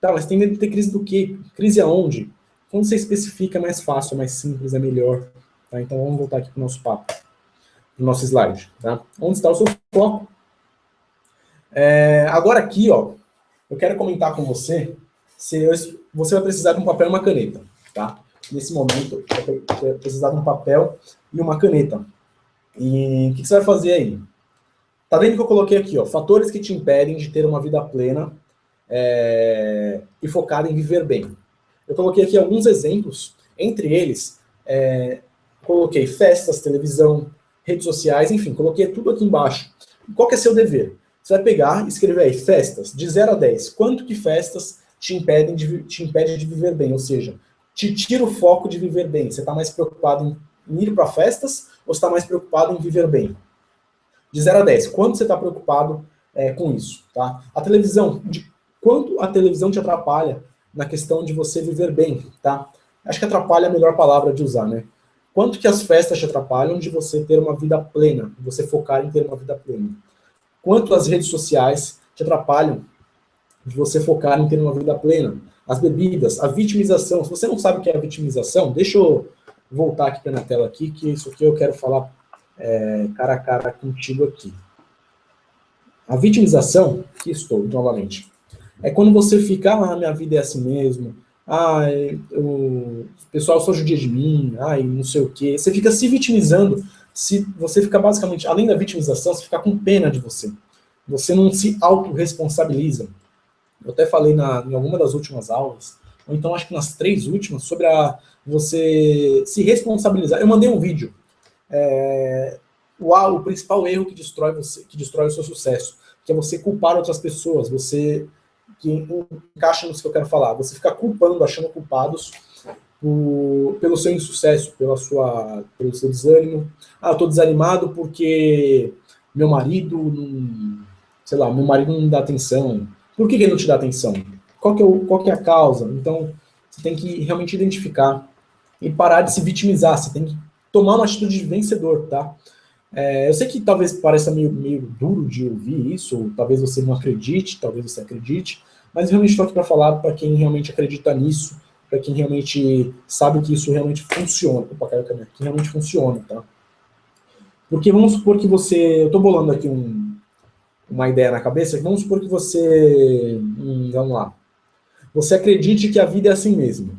Tá, mas tem medo de ter crise do quê? Crise aonde? Quando você especifica, é mais fácil, é mais simples, é melhor. Tá? Então, vamos voltar aqui para o nosso papo, para o nosso slide. Tá? Onde está o seu foco? Agora aqui, ó, eu quero comentar com você, você vai precisar de um papel e uma caneta, tá? Nesse momento, você vai precisar de um papel e uma caneta. E o que você vai fazer aí? Tá vendo que eu coloquei aqui, ó, fatores que te impedem de ter uma vida plena e focada em viver bem. Eu coloquei aqui alguns exemplos, entre eles, coloquei festas, televisão, redes sociais, enfim, coloquei tudo aqui embaixo. Qual que é seu dever? Você vai pegar e escrever aí, festas, de 0 a 10. Quanto que festas te impede de viver bem? Ou seja, te tira o foco de viver bem. Você está mais preocupado em ir para festas ou você está mais preocupado em viver bem? De 0 a 10. Quanto você está preocupado com isso? Tá? A televisão, quanto a televisão te atrapalha na questão de você viver bem? Tá? Acho que atrapalha é a melhor palavra de usar, né? Quanto que as festas te atrapalham de você ter uma vida plena, de você focar em ter uma vida plena? Quanto as redes sociais te atrapalham de você focar em ter uma vida plena? As bebidas, a vitimização. Se você não sabe o que é a vitimização, deixa eu voltar aqui na tela aqui, que isso aqui eu quero falar cara a cara contigo aqui. A vitimização, aqui estou novamente, é quando você fica, minha vida é assim mesmo, o pessoal só judia de mim, não sei o quê. Você fica se vitimizando. Você fica basicamente, além da vitimização, você fica com pena de você. Você não se autorresponsabiliza. Eu até falei em alguma das últimas aulas, ou então acho que nas 3 últimas, sobre você se responsabilizar. Eu mandei um vídeo. O principal erro que destrói você, que destrói o seu sucesso, que é você culpar outras pessoas, você que encaixa nisso que eu quero falar, você ficar culpando, achando culpados pelo seu insucesso, pelo seu desânimo. Ah, eu estou desanimado porque meu marido não, sei lá, meu marido não me dá atenção. Por que ele não te dá atenção? Qual que é a causa? Então, você tem que realmente identificar e parar de se vitimizar. Você tem que tomar uma atitude de vencedor, tá? Eu sei que talvez pareça meio duro de ouvir isso, ou talvez você não acredite, talvez você acredite, mas eu realmente estou aqui para falar para quem realmente acredita nisso, para quem realmente sabe que isso realmente funciona. Opa, caiu a câmera. Que realmente funciona, tá? Porque vamos supor que você... Eu estou bolando aqui uma ideia na cabeça, vamos supor que você... vamos lá. Você acredite que a vida é assim mesmo.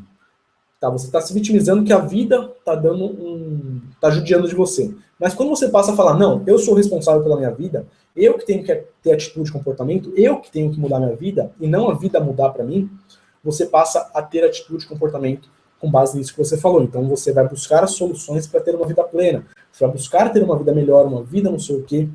Tá, você está se vitimizando que a vida está judiando de você. Mas quando você passa a falar, não, eu sou responsável pela minha vida, eu que tenho que ter atitude e comportamento, eu que tenho que mudar minha vida, e não a vida mudar para mim, você passa a ter atitude e comportamento com base nisso que você falou. Então você vai buscar as soluções para ter uma vida plena, você vai buscar ter uma vida melhor, uma vida não sei o quê,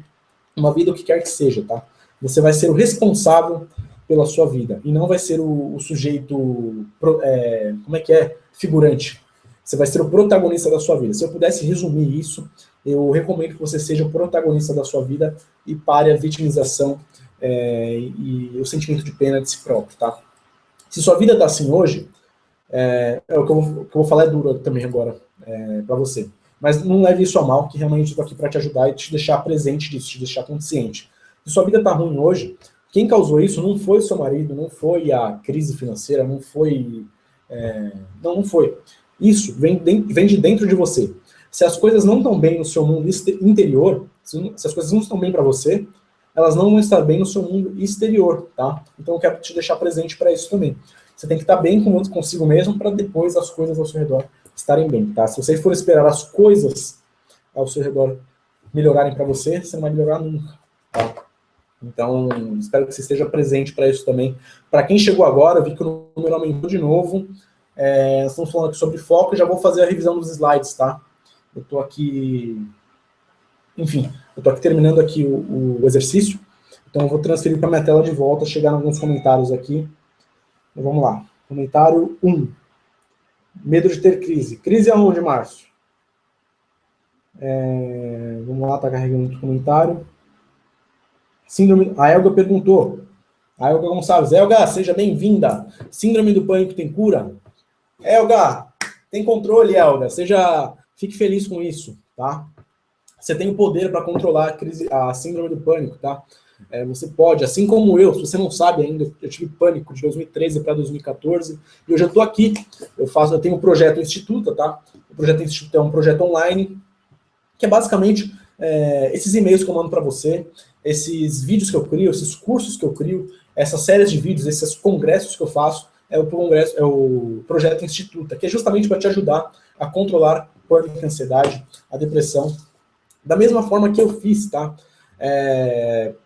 uma vida o que quer que seja, tá? Você vai ser o responsável pela sua vida, e não vai ser o sujeito, como é que é? Figurante. Você vai ser o protagonista da sua vida. Se eu pudesse resumir isso, eu recomendo que você seja o protagonista da sua vida e pare a vitimização e o sentimento de pena de si próprio, tá? Se sua vida tá assim hoje, o que eu vou falar é duro também agora para você. Mas não leve isso a mal, que realmente eu tô aqui para te ajudar e te deixar presente disso, te deixar consciente. Se sua vida tá ruim hoje, quem causou isso não foi o seu marido, não foi a crise financeira, não foi... não foi. Isso vem de dentro de você. Se as coisas não estão bem no seu mundo interior, se as coisas não estão bem para você, elas não vão estar bem no seu mundo exterior, tá? Então eu quero te deixar presente para isso também. Você tem que estar bem consigo mesmo para depois as coisas ao seu redor estarem bem, tá? Se você for esperar as coisas ao seu redor melhorarem para você, você não vai melhorar nunca, tá? Então, espero que você esteja presente para isso também. Para quem chegou agora, eu vi que o número aumentou de novo. Nós estamos falando aqui sobre foco, e já vou fazer a revisão dos slides, tá? Eu estou aqui... Enfim, eu estou aqui terminando aqui o exercício, então eu vou transferir para minha tela de volta, chegar em alguns comentários aqui. Então, vamos lá. Comentário 1. Medo de ter crise. Crise aonde, Márcio? Vamos lá, está carregando outro comentário. Síndrome... A Elga perguntou. A Elga Gonçalves. Elga, seja bem-vinda. Síndrome do pânico tem cura? Elga, tem controle, Elga. Fique feliz com isso, tá? Você tem o poder para controlar a síndrome do pânico, tá? Você pode, assim como eu, se você não sabe ainda, eu tive pânico de 2013 para 2014, e hoje eu estou aqui, eu tenho um projeto Instituta, tá? O projeto Instituta é um projeto online, que é basicamente esses e-mails que eu mando para você, esses vídeos que eu crio, esses cursos que eu crio, essas séries de vídeos, esses congressos que eu faço, é o projeto Instituta, que é justamente para te ajudar a controlar pânico, a ansiedade, a depressão, da mesma forma que eu fiz, tá?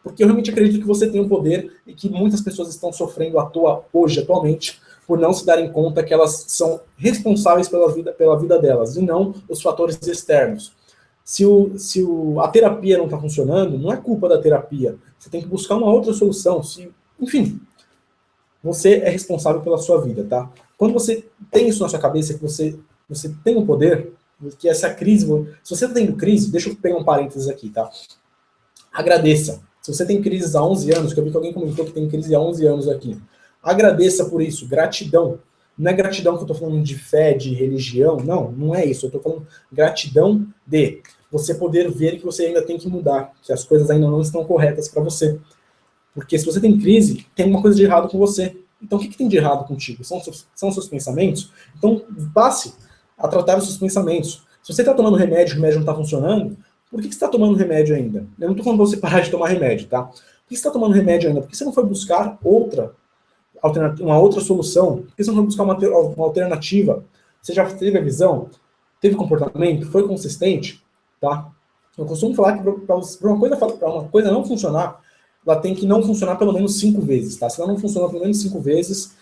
Porque eu realmente acredito que você tem um poder e que muitas pessoas estão sofrendo atualmente, por não se darem conta que elas são responsáveis pela vida delas, e não os fatores externos. Se a terapia não está funcionando, não é culpa da terapia. Você tem que buscar uma outra solução. Enfim, você é responsável pela sua vida, tá? Quando você tem isso na sua cabeça, que você tem um poder, que essa crise... Se você está tendo crise, deixa eu pegar um parênteses aqui, tá? Agradeça. Se você tem crises há 11 anos, que eu vi que alguém comentou que tem crise há 11 anos aqui, agradeça por isso, gratidão. Não é gratidão que eu estou falando de fé, de religião, não é isso. Eu estou falando gratidão de você poder ver que você ainda tem que mudar, que as coisas ainda não estão corretas para você. Porque se você tem crise, tem alguma coisa de errado com você. Então o que tem de errado contigo? São os seus pensamentos? Então passe a tratar os seus pensamentos. Se você está tomando remédio e o remédio não está funcionando, por que você está tomando remédio ainda? Eu não estou falando para você parar de tomar remédio, tá? Por que você está tomando remédio ainda? Por que você não foi buscar uma outra solução? Por que você não foi buscar uma alternativa? Você já teve a visão? Teve comportamento? Foi consistente? Tá? Eu costumo falar que para uma coisa não funcionar, ela tem que não funcionar pelo menos 5 vezes, tá? Se ela não funciona pelo menos 5 vezes,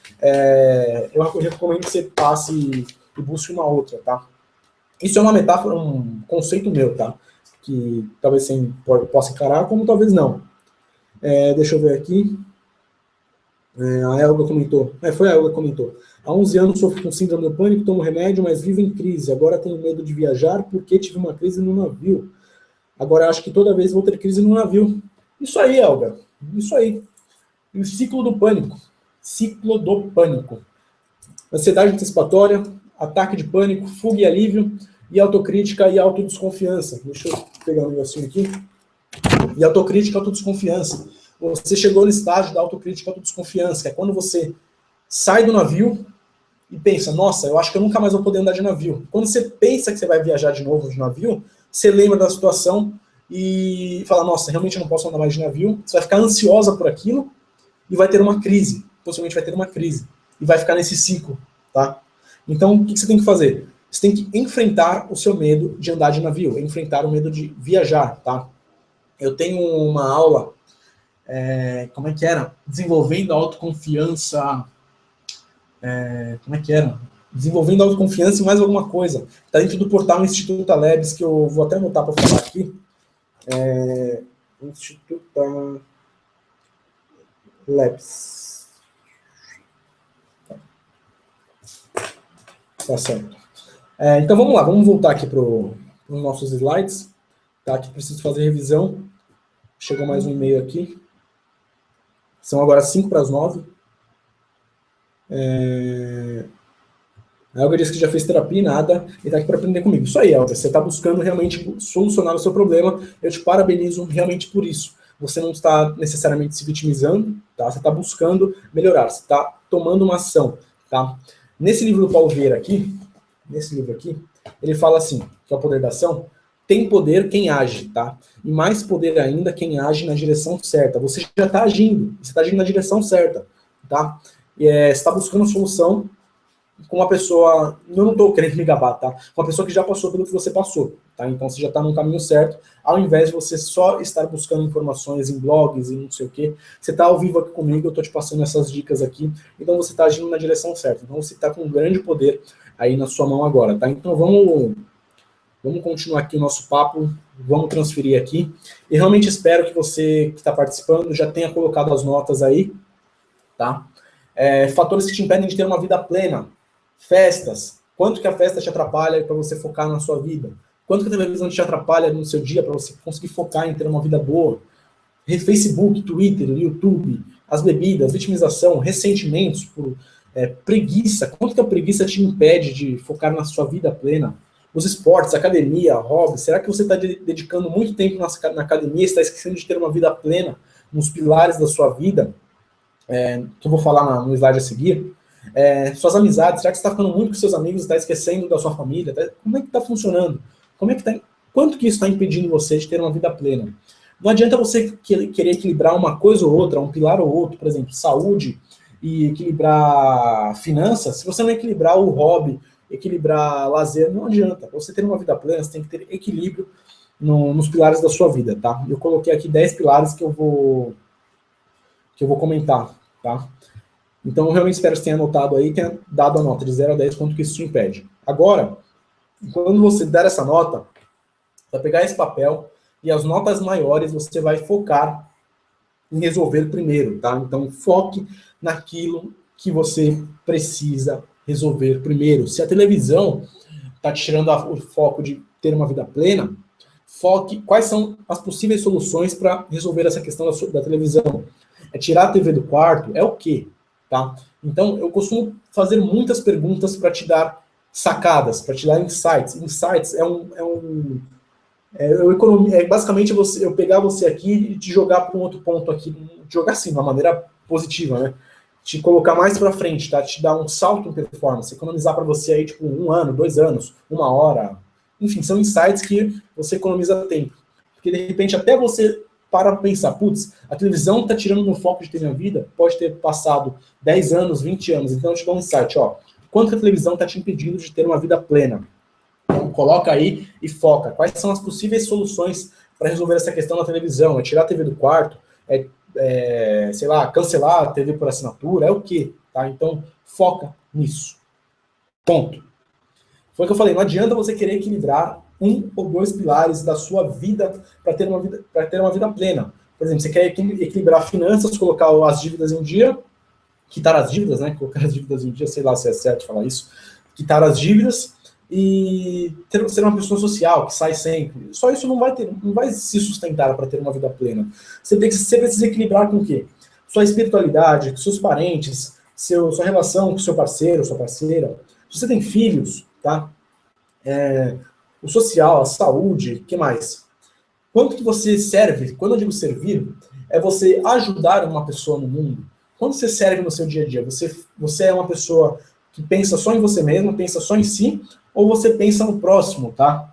eu recomendo que você passe e busque uma outra, tá? Isso é uma metáfora, um conceito meu, tá? Que talvez você possa encarar, como talvez não. Deixa eu ver aqui. A Elga comentou. Foi a Elga que comentou. Há 11 anos sofro com síndrome do pânico, tomo remédio, mas vivo em crise. Agora tenho medo de viajar porque tive uma crise no navio. Agora acho que toda vez vou ter crise no navio. Isso aí, Elga. Isso aí. E o ciclo do pânico. Ciclo do pânico. Ansiedade antecipatória, ataque de pânico, fuga e alívio, e autocrítica e autodesconfiança. Deixa eu pegar um negocinho aqui. E autocrítica e autodesconfiança. Você chegou no estágio da autocrítica e autodesconfiança, que é quando você sai do navio e pensa, nossa, eu acho que eu nunca mais vou poder andar de navio. Quando você pensa que você vai viajar de novo de navio, você lembra da situação e fala, nossa, realmente eu não posso andar mais de navio. Você vai ficar ansiosa por aquilo e vai ter uma crise. Possivelmente vai ter uma crise. E vai ficar nesse ciclo, tá? Então, o que você tem que fazer? Você tem que enfrentar o seu medo de andar de navio, enfrentar o medo de viajar, tá? Eu tenho uma aula, como é que era? Desenvolvendo a autoconfiança, como é que era? Desenvolvendo a autoconfiança e mais alguma coisa. Está dentro do portal Instituto Labs, que eu vou até anotar para falar aqui. Instituto Labs. Tá certo. Então vamos lá, vamos voltar aqui para os nossos slides, tá? Que preciso fazer revisão. Chegou mais um e-mail aqui. São agora 8:55. A Elga disse que já fez terapia e nada, e está aqui para aprender comigo. Isso aí, Elga, você está buscando realmente solucionar o seu problema. Eu te parabenizo realmente por isso. Você não está necessariamente se vitimizando, tá? Você está buscando melhorar, você está tomando uma ação, tá? Nesse livro do Paulo Vieira aqui, ele fala assim, que é o poder da ação, tem poder quem age, tá? E mais poder ainda quem age na direção certa. Você já está agindo, você está agindo na direção certa, tá? E você está buscando solução com uma pessoa, eu não estou querendo me gabar, tá? Uma pessoa que já passou pelo que você passou, tá? Então você já está no caminho certo, ao invés de você só estar buscando informações em blogs e não sei o quê, você está ao vivo aqui comigo, eu estou te passando essas dicas aqui, então você está agindo na direção certa, então você está com um grande poder aí na sua mão agora, tá? Então vamos continuar aqui o nosso papo, vamos transferir aqui, e realmente espero que você que está participando já tenha colocado as notas aí, tá? Fatores que te impedem de ter uma vida plena. Festas. Quanto que a festa te atrapalha para você focar na sua vida? Quanto que a televisão te atrapalha no seu dia para você conseguir focar em ter uma vida boa? Facebook, Twitter, YouTube, as bebidas, vitimização, ressentimentos, preguiça. Quanto que a preguiça te impede de focar na sua vida plena? Os esportes, academia, hobby. Será que você está dedicando muito tempo na academia e está esquecendo de ter uma vida plena nos pilares da sua vida? Que eu vou falar no slide a seguir. Suas amizades, será que você está ficando muito com seus amigos e está esquecendo da sua família? Como é que está funcionando? Quanto que isso está impedindo você de ter uma vida plena? Não adianta você querer equilibrar uma coisa ou outra, um pilar ou outro, por exemplo, saúde e equilibrar finanças, se você não equilibrar o hobby, equilibrar lazer, não adianta. Para você ter uma vida plena, você tem que ter equilíbrio nos pilares da sua vida, tá? Eu coloquei aqui 10 pilares que eu vou comentar, tá? Então, eu realmente espero que você tenha anotado aí, tenha dado a nota de 0 a 10, quanto que isso te impede. Agora, quando você der essa nota, vai pegar esse papel e as notas maiores você vai focar em resolver primeiro, tá? Então, foque naquilo que você precisa resolver primeiro. Se a televisão está te tirando o foco de ter uma vida plena, foque quais são as possíveis soluções para resolver essa questão da televisão. Tirar a TV do quarto, é o quê? Tá? Então, eu fazer muitas perguntas para te dar sacadas, para te dar insights. Insights basicamente eu pegar você aqui e te jogar para um outro ponto aqui, te jogar assim, de uma maneira positiva, né? Te colocar mais para frente, tá? Te dar um salto em performance, economizar para você aí, tipo, 1 ano, 2 anos, 1 hora. Enfim, são insights que você economiza tempo. Porque, de repente, até você para pensar, putz, a televisão está tirando meu foco de ter minha vida, pode ter passado 10 anos, 20 anos, então eu te dou um insight, ó, quanto que a televisão está te impedindo de ter uma vida plena? Então, coloca aí e foca. Quais são as possíveis soluções para resolver essa questão da televisão? É tirar a TV do quarto? É sei lá, cancelar a TV por assinatura, é o quê? Tá? Então, foca nisso. Ponto. Foi o que eu falei, não adianta você querer equilibrar um ou dois pilares da sua vida para ter uma vida plena. Por exemplo, você quer equilibrar finanças, colocar as dívidas em dia, quitar as dívidas, né? Colocar as dívidas em dia, sei lá se é certo falar isso, quitar as dívidas e ser uma pessoa social, que sai sempre. Só isso não vai se sustentar para ter uma vida plena. Você precisa equilibrar com o quê? Sua espiritualidade, com seus parentes, sua relação com seu parceiro, sua parceira. Se você tem filhos, tá? O social, a saúde, o que mais? Quanto que você serve? Quando eu digo servir, é você ajudar uma pessoa no mundo. Quando você serve no seu dia a dia, você é uma pessoa que pensa só em você mesmo, pensa só em si, ou você pensa no próximo, tá?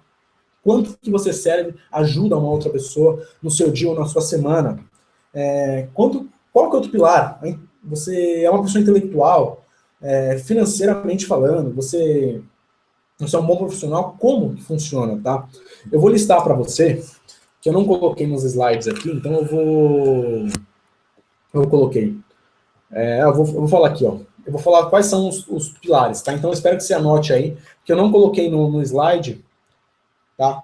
Quanto que você serve, ajuda uma outra pessoa no seu dia ou na sua semana? Qual que é o outro pilar? Você é uma pessoa intelectual, financeiramente falando, você é um bom profissional, como que funciona, tá? Eu vou listar para você, que eu não coloquei nos slides aqui, então eu coloquei. Eu vou falar aqui, ó. Eu vou falar quais são os pilares, tá? Então eu espero que você anote aí, que eu não coloquei no slide, tá?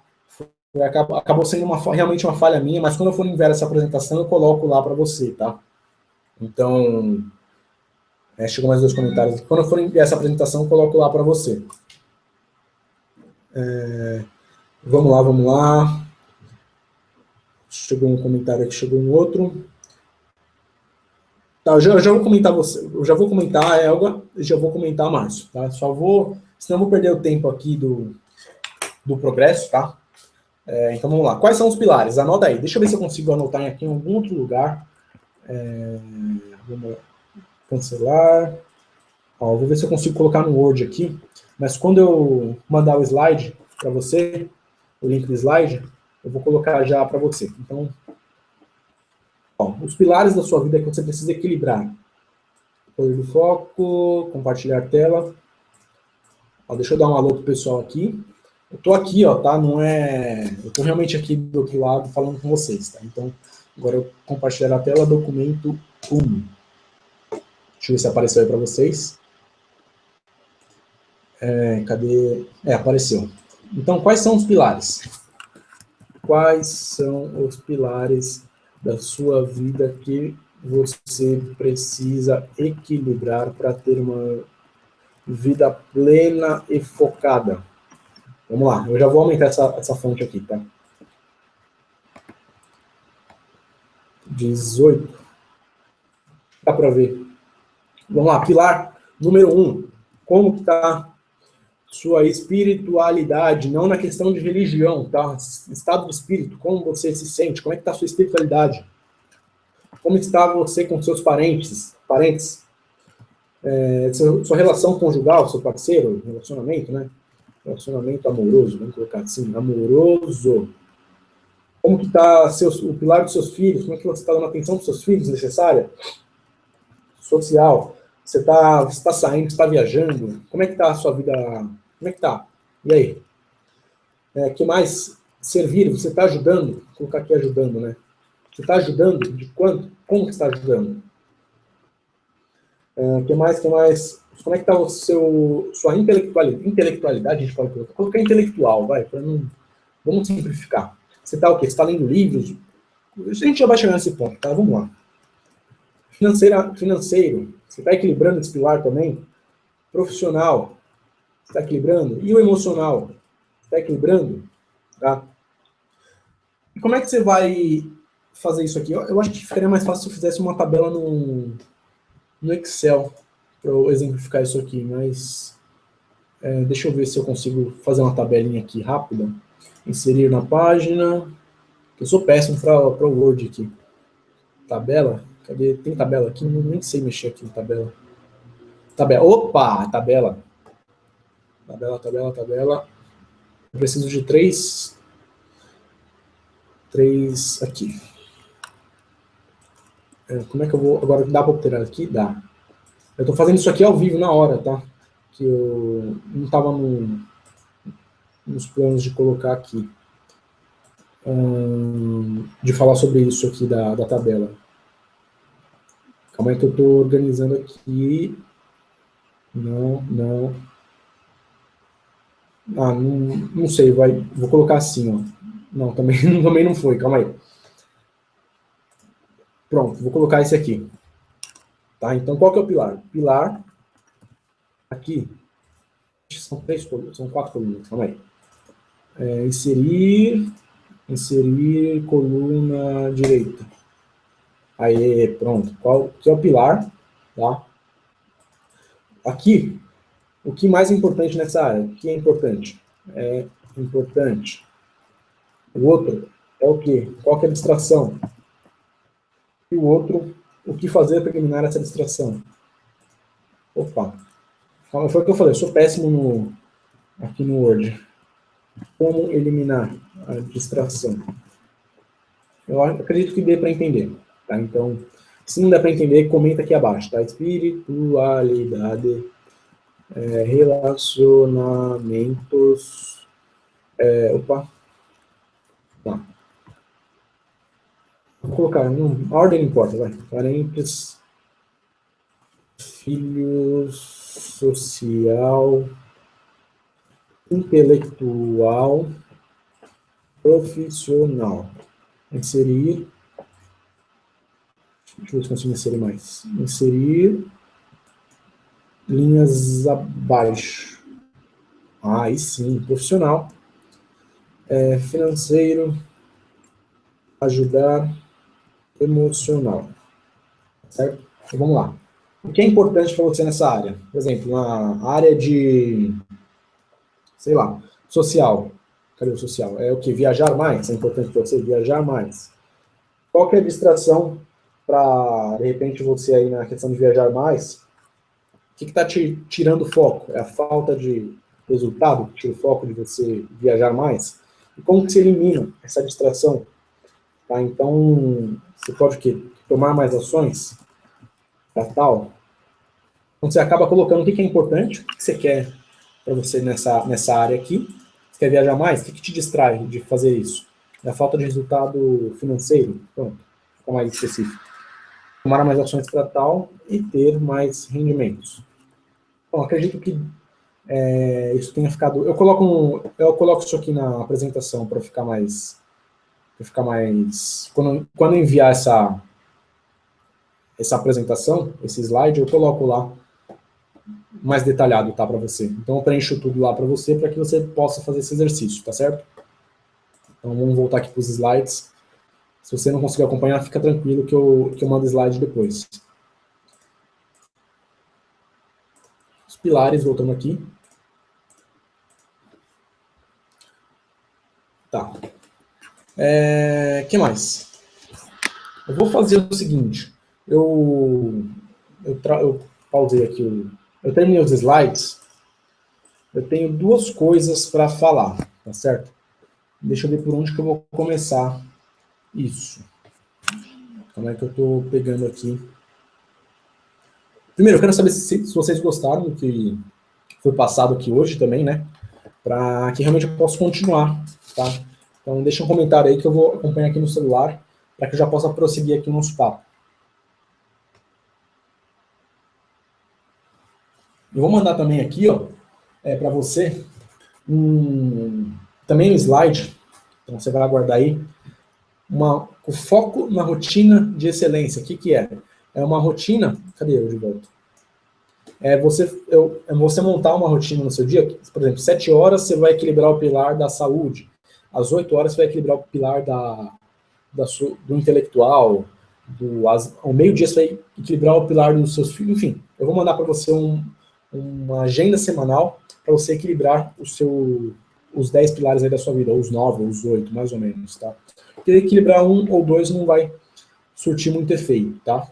Acabou sendo realmente uma falha minha, mas quando eu for enviar essa apresentação, eu coloco lá para você, tá? Então, chegou mais dois comentários aqui. Quando eu for enviar essa apresentação, eu coloco lá para você. Vamos lá, vamos lá. Chegou um comentário aqui, chegou um outro. Tá, eu já vou comentar eu já vou comentar a Elga e já vou comentar a Márcio, tá? Senão eu vou perder o tempo aqui do progresso, tá? Então vamos lá. Quais são os pilares? Anota aí. Deixa eu ver se eu consigo anotar aqui em algum outro lugar. Vamos lá. Cancelar. Ó, vou ver se eu consigo colocar no Word aqui. Mas quando eu mandar o slide para você, o link do slide, eu vou colocar já para você. Então, ó, os pilares da sua vida que você precisa equilibrar. Poder do foco, compartilhar a tela. Ó, deixa eu dar um alô pro pessoal aqui. Eu tô aqui, ó, tá? Não é... Eu tô realmente aqui do outro lado falando com vocês, tá? Então, agora eu compartilhar a tela, documento 1. Deixa eu ver se apareceu aí para vocês. Cadê? Apareceu. Então, quais são os pilares? Quais são os pilares da sua vida que você precisa equilibrar para ter uma vida plena e focada? Vamos lá, eu já vou aumentar essa fonte aqui, tá? 18. Dá para ver. Vamos lá, pilar número 1. Como está sua espiritualidade? Não na questão de religião, tá? Estado do espírito, como você se sente? Como é que está a sua espiritualidade? Como está você com seus parentes? Sua relação conjugal, seu parceiro, relacionamento, né? Relacionamento amoroso, vamos colocar assim, amoroso. Como que está o pilar dos seus filhos? Como é que você está dando atenção para os seus filhos necessária? Social. Você está saindo, você está viajando? Como é que está a sua vida? Como é que está? E aí? Que mais? Servir, você está ajudando? Vou colocar aqui ajudando, né? Você está ajudando? De quanto? Como que está ajudando? Que mais? Como é que está sua intelectualidade? A gente pode colocar intelectual, vai, para não... Vamos simplificar. Você está o quê? Você está lendo livros? A gente já vai chegar nesse ponto, tá? Vamos lá. Financeiro. Você está equilibrando esse pilar também? Profissional. Você está equilibrando? E o emocional? Está equilibrando? Tá? E como é que você vai fazer isso aqui? Eu acho que ficaria mais fácil se eu fizesse uma tabela no Excel, para eu exemplificar isso aqui, mas deixa eu ver se eu consigo fazer uma tabelinha aqui rápida. Inserir na página. Eu sou péssimo para o Word aqui. Tabela? Cadê? Tem tabela aqui? Nem sei mexer aqui na tabela. Opa! Tabela. Tabela. Eu preciso de três aqui. Como é que eu vou... Agora, dá para alterar aqui? Dá. Eu estou fazendo isso aqui ao vivo, na hora, tá? Que eu não estava nos planos de colocar aqui. De falar sobre isso aqui da tabela. Calma aí que eu estou organizando aqui. Não. Ah, não sei, vou colocar assim, ó. Não, também, também não foi, calma aí. Pronto, vou colocar esse aqui. Tá? Então, qual que é o pilar? Pilar, aqui, são 3 colunas, são 4 colunas, calma aí. Inserir coluna direita. Aí, pronto. Qual que é o pilar? Tá? Aqui, o que mais é importante nessa área? O que é importante? É importante. O outro é o quê? Qual que é a distração? E o outro, o que fazer para eliminar essa distração? Opa, foi o que eu falei, eu sou péssimo aqui no Word. Como eliminar a distração? Eu acredito que dê para entender. Tá? Então, se não der para entender, comenta aqui abaixo. Tá? Espiritualidade, relacionamentos. Opa. Tá. Vou colocar, a ordem não importa, vai. Parentes, filhos, social, intelectual, profissional. Inserir. Deixa eu ver se consigo inserir mais. Inserir linhas abaixo. Aí sim, profissional. Financeiro, ajudar, emocional. Certo? Então vamos lá. O que é importante para você nessa área? Por exemplo, na área de, sei lá, social. Cadê o social? É o que? Viajar mais? É importante para você viajar mais. Qual que é a distração para, de repente, você aí na questão de viajar mais? O que está te tirando o foco? É a falta de resultado que tira o foco de você viajar mais? E como que você elimina essa distração? Tá? Então, você pode o quê? Tomar mais ações para tal. Então, você acaba colocando o que é importante, o que você quer para você nessa área aqui. Você quer viajar mais? O que te distrai de fazer isso? É a falta de resultado financeiro? Pronto, fica mais específico. Tomar mais ações para tal e ter mais rendimentos. Bom, acredito que isso tenha ficado... Eu coloco isso aqui na apresentação para ficar mais... Quando eu enviar essa apresentação, esse slide, eu coloco lá mais detalhado, tá, para você. Então eu preencho tudo lá para você que você possa fazer esse exercício, tá certo? Então vamos voltar aqui para os slides. Se você não conseguir acompanhar, fica tranquilo que eu mando slide depois. Os pilares, voltando aqui. Tá. Que mais? Eu vou fazer o seguinte. Eu pausei aqui. Eu terminei os slides. Eu tenho 2 coisas para falar, tá certo? Deixa eu ver por onde que eu vou começar isso. Como é que eu estou pegando aqui? Primeiro, eu quero saber se vocês gostaram do que foi passado aqui hoje também, né? Para que realmente eu possa continuar, tá? Então, deixa um comentário aí que eu vou acompanhar aqui no celular, para que eu já possa prosseguir aqui o nosso papo. Eu vou mandar também aqui, ó, para você, também um slide, então você vai aguardar aí, o foco na rotina de excelência. O que é? É uma rotina... Cadê eu de volta? É você montar uma rotina no seu dia, por exemplo, 7 horas você vai equilibrar o pilar da saúde, às 8 horas você vai equilibrar o pilar do intelectual, ao meio-dia você vai equilibrar o pilar dos seus filhos, enfim, eu vou mandar para você uma agenda semanal para você equilibrar os 10 pilares aí da sua vida, ou os 9, ou os 8, mais ou menos, tá? Porque equilibrar um ou dois não vai surtir muito efeito, tá?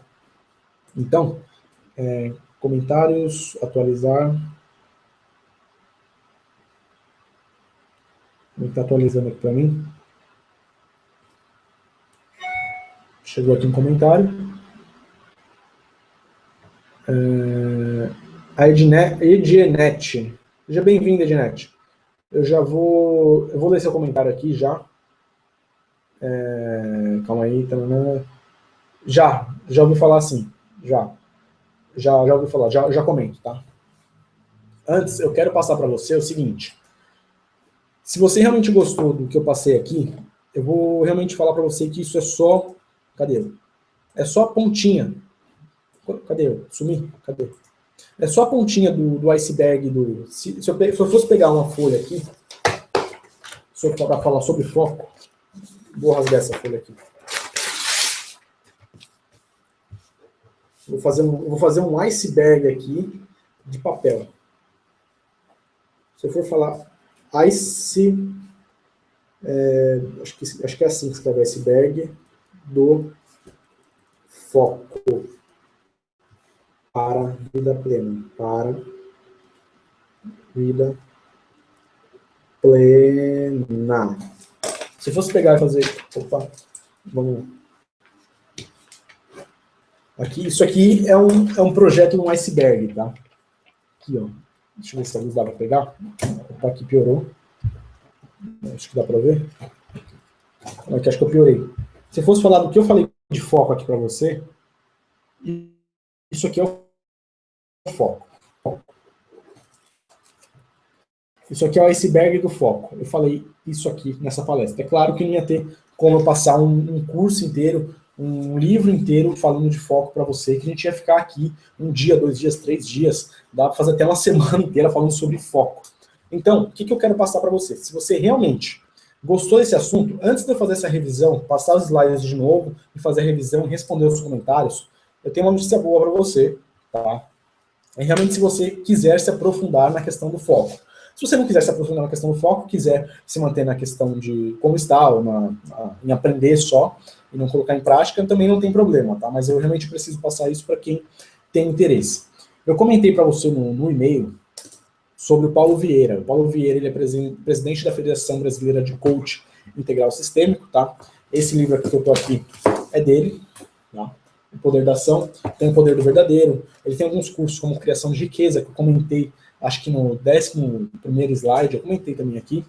Então, comentários, atualizar. Ele está atualizando aqui para mim. Chegou aqui um comentário. A Ednet. Seja bem-vinda, Ednet. Eu vou ler seu comentário aqui já. Calma aí. Já ouvi falar assim. Já ouvi falar, já comento, tá? Antes, eu quero passar para você o seguinte. Se você realmente gostou do que eu passei aqui, eu vou realmente falar para você que isso é só... Cadê eu? É só a pontinha. Cadê eu? Sumi? Cadê? É só a pontinha do iceberg. Se eu fosse pegar uma folha aqui, para falar sobre foco, vou rasgar essa folha aqui. Vou fazer um iceberg aqui de papel. Se eu for falar acho que é assim que escreve iceberg do foco para vida plena. Para vida plena. Se eu fosse pegar e fazer... Opa, vamos... Aqui, isso aqui é um projeto um iceberg, tá? Aqui, ó. Deixa eu ver se a luz dá para pegar. Opa, aqui piorou. Acho que dá para ver. Aqui acho que eu piorei. Se eu fosse falar do que eu falei de foco aqui para você, isso aqui é o foco. Isso aqui é o iceberg do foco. Eu falei isso aqui nessa palestra. É claro que não ia ter como eu passar um curso inteiro, um livro inteiro falando de foco para você, que a gente ia ficar aqui um dia, 2 dias, 3 dias, dá para fazer até uma semana inteira falando sobre foco. Então, o que eu quero passar para você? Se você realmente gostou desse assunto, antes de eu fazer essa revisão, passar os slides de novo e fazer a revisão e responder os comentários, eu tenho uma notícia boa para você, tá? É realmente se você quiser se aprofundar na questão do foco. Se você não quiser se aprofundar na questão do foco, quiser se manter na questão de como está, ou em aprender só, e não colocar em prática, também não tem problema, tá? Mas eu realmente preciso passar isso para quem tem interesse. Eu comentei para você no e-mail sobre o Paulo Vieira. O Paulo Vieira, ele é presidente da Federação Brasileira de Coach Integral Sistêmico, tá? Esse livro aqui que eu tô aqui é dele, tá? O Poder da Ação, tem o Poder do Verdadeiro, ele tem alguns cursos como Criação de Riqueza, que eu comentei, acho que no 11º slide, eu comentei também aqui,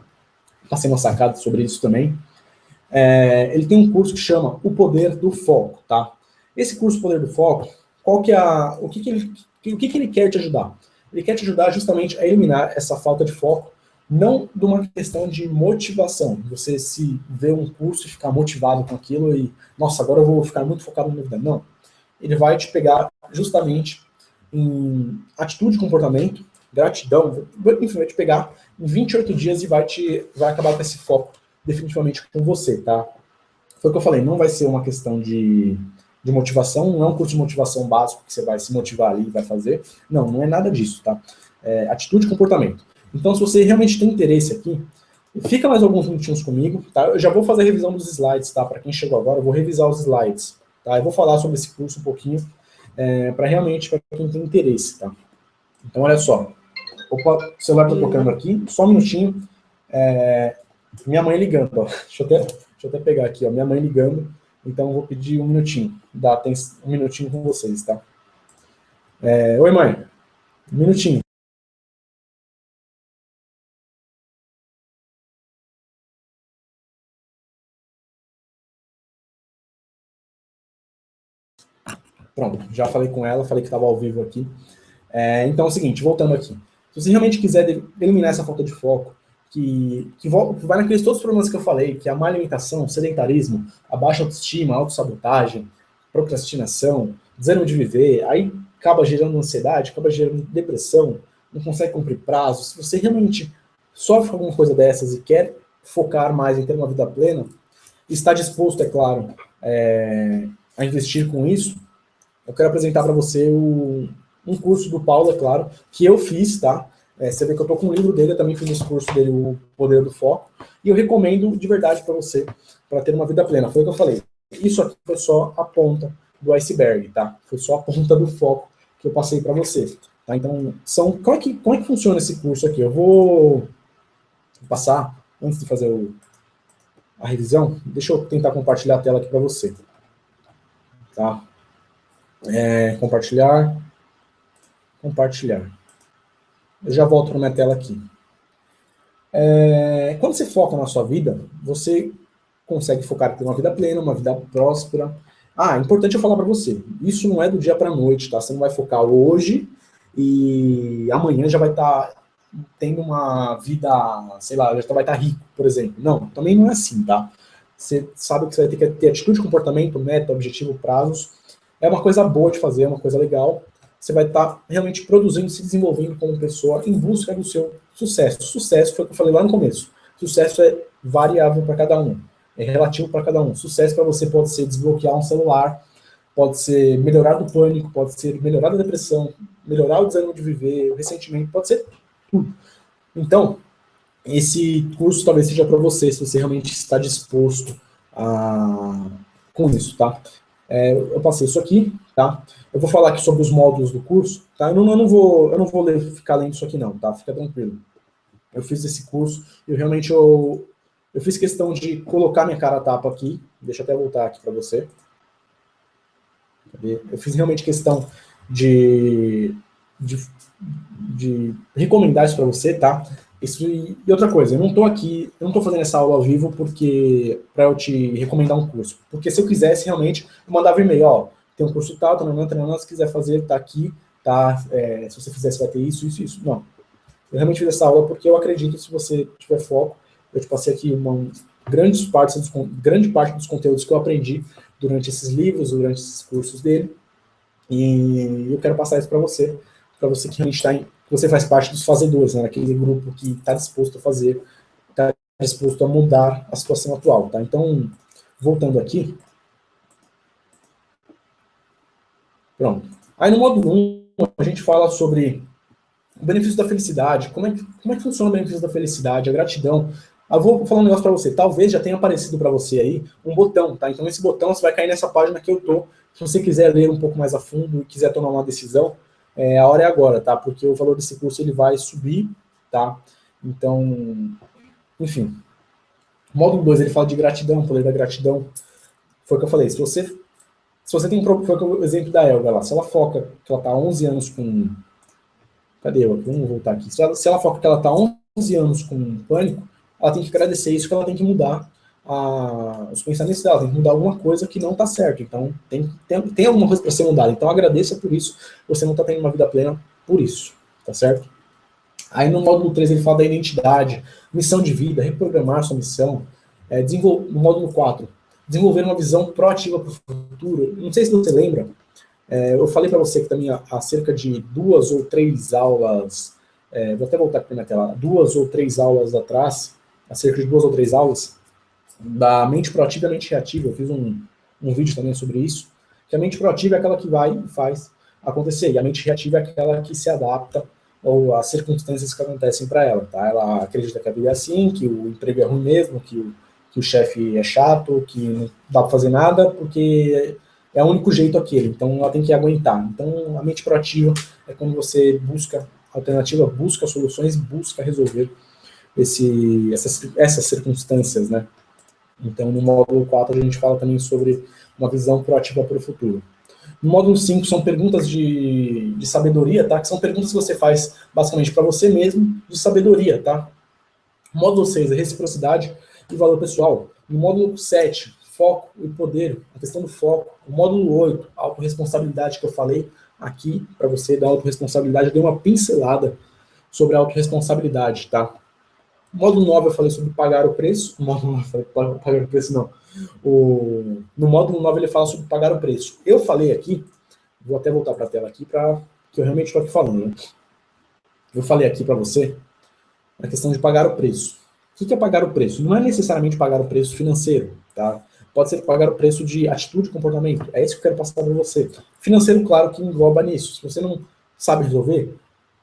passei uma sacada sobre isso também. Ele tem um curso que chama O Poder do Foco, tá? Esse curso Poder do Foco, o que ele quer te ajudar? Ele quer te ajudar justamente a eliminar essa falta de foco, não de uma questão de motivação, você se ver um curso e ficar motivado com aquilo e, nossa, agora eu vou ficar muito focado na minha vida. Não. Ele vai te pegar justamente em atitude, comportamento, gratidão, enfim, vai te pegar em 28 dias e vai acabar com esse foco definitivamente com você, tá? Foi o que eu falei, não vai ser uma questão de motivação, não é um curso de motivação básico que você vai se motivar ali e vai fazer. Não, não é nada disso, tá? É atitude e comportamento. Então, se você realmente tem interesse aqui, fica mais alguns minutinhos comigo, tá? Eu já vou fazer a revisão dos slides, tá? Para quem chegou agora, eu vou revisar os slides, tá? Eu vou falar sobre esse curso um pouquinho, para quem tem interesse, tá? Então, olha só. Opa, o celular tá tocando aqui, só um minutinho. Minha mãe ligando, ó. Deixa eu até pegar aqui, ó. Minha mãe ligando. Então, eu vou pedir um minutinho. Tem um minutinho com vocês, tá? Oi, mãe. Um minutinho. Pronto, já falei com ela, falei que estava ao vivo aqui. Então é o seguinte, voltando aqui. Se você realmente quiser eliminar essa falta de foco, que vai naqueles todos os problemas que eu falei, que é a má alimentação, sedentarismo, a baixa autoestima, autossabotagem, procrastinação, desânimo de viver, aí acaba gerando ansiedade, acaba gerando depressão, não consegue cumprir prazos. Se você realmente sofre com alguma coisa dessas e quer focar mais em ter uma vida plena, está disposto, é claro, a investir com isso, eu quero apresentar para você um curso do Paulo, é claro, que eu fiz, tá? Você vê que eu estou com o livro dele, eu também fiz esse curso dele, O Poder do Foco, e eu recomendo de verdade para você, para ter uma vida plena. Foi o que eu falei. Isso aqui foi só a ponta do iceberg, tá? Foi só a ponta do foco que eu passei para você. Tá? Então, como é que funciona esse curso aqui? Eu vou passar, antes de fazer a revisão, deixa eu tentar compartilhar a tela aqui para você. Tá? Compartilhar. Eu já volto para minha tela aqui. Quando você foca na sua vida, você consegue focar em ter uma vida plena, uma vida próspera, Ah, importante eu falar para você, isso não é do dia para a noite, tá? Você não vai focar hoje e amanhã já vai estar tendo uma vida, sei lá, já vai estar rico, por exemplo. Não, também não é assim, tá? Você sabe que você vai ter que ter atitude, comportamento, meta, objetivo, prazos. É uma coisa boa de fazer, é uma coisa legal. Você vai estar realmente produzindo, se desenvolvendo como pessoa em busca do seu sucesso. Sucesso foi o que eu falei lá no começo. Sucesso é variável para cada um, é relativo para cada um. Sucesso para você pode ser desbloquear um celular, pode ser melhorar do pânico, pode ser melhorar da depressão, melhorar o desânimo de viver, o ressentimento, pode ser tudo. Então, esse curso talvez seja para você, se você realmente está disposto a com isso, tá? Eu passei isso aqui, tá? Eu vou falar aqui sobre os módulos do curso, tá? Eu não vou ficar lendo isso aqui não, tá? Fica tranquilo. Eu fiz esse curso, eu fiz questão de colocar minha cara a tapa aqui, deixa eu até voltar aqui para você. Eu fiz realmente questão de, de, de recomendar isso para você, tá? E outra coisa, eu não estou aqui, eu não estou fazendo essa aula ao vivo porque para eu te recomendar um curso. Porque se eu quisesse realmente, eu mandava e-mail, ó, tem um curso tal, se quiser fazer, tá aqui, tá? Se você fizer, você vai ter isso, isso, isso. Não. Eu realmente fiz essa aula porque eu acredito que se você tiver foco, eu te passei aqui grande parte dos conteúdos que eu aprendi durante esses livros, durante esses cursos dele, e eu quero passar isso para você que realmente você faz parte dos fazedores, né, aquele grupo que está disposto a fazer, está disposto a mudar a situação atual, tá? Então, voltando aqui, pronto. Aí no módulo 1, a gente fala sobre o benefício da felicidade, como é que funciona o benefício da felicidade, a gratidão. Eu vou falar um negócio para você, talvez já tenha aparecido para você aí um botão, tá? Então esse botão você vai cair nessa página que eu tô. Se você quiser ler um pouco mais a fundo e quiser tomar uma decisão, a hora é agora, tá? Porque o valor desse curso ele vai subir, tá? Então, enfim. O módulo 2 ele fala de gratidão, poder da gratidão. Foi o que eu falei, se você tem foi o exemplo da Elga lá, se ela foca que ela tá há 11 anos com cadê eu? Vamos voltar aqui. Se ela foca que ela está 11 anos com pânico, ela tem que agradecer isso, que ela tem que mudar os pensamentos dela, tem que mudar alguma coisa que não está certo. Então, tem alguma coisa para ser mudada. Então, agradeça por isso. Você não está tendo uma vida plena por isso. Tá certo? Aí, no módulo 3, ele fala da identidade, missão de vida, reprogramar sua missão. No módulo 4, desenvolver uma visão proativa para o futuro. Não sei se você lembra, eu falei para você que também há cerca de 2 ou 3 aulas, vou até voltar aqui na tela, 2 ou 3 aulas atrás, há cerca de 2 ou 3 aulas, da mente proativa e a mente reativa. Eu fiz um vídeo também sobre isso, que a mente proativa é aquela que vai e faz acontecer, e a mente reativa é aquela que se adapta ou às circunstâncias que acontecem para ela, tá? Ela acredita que a vida é assim, que o emprego é ruim mesmo, que o chefe é chato, que não dá para fazer nada, porque é o único jeito aquele, então ela tem que aguentar. Então a mente proativa é quando você busca alternativa, busca soluções, busca resolver essas circunstâncias, né? Então no módulo 4 a gente fala também sobre uma visão proativa para o futuro. No módulo 5 são perguntas de sabedoria, tá? Que são perguntas que você faz basicamente para você mesmo, de sabedoria, tá? No módulo 6 é reciprocidade e valor pessoal. No módulo 7, foco e poder, a questão do foco. O módulo 8, autorresponsabilidade, que eu falei aqui para você da autorresponsabilidade, eu dei uma pincelada sobre a autorresponsabilidade, tá? O módulo 9 eu falei sobre pagar o preço. O módulo 9 eu falei pagar o preço, não. No módulo 9 ele fala sobre pagar o preço. Eu falei aqui, vou até voltar para a tela aqui, que eu realmente estou aqui falando, né? Eu falei aqui para você a questão de pagar o preço. O que é pagar o preço? Não é necessariamente pagar o preço financeiro, tá? Pode ser pagar o preço de atitude e comportamento. É isso que eu quero passar para você. Financeiro, claro que engloba nisso. Se você não sabe resolver,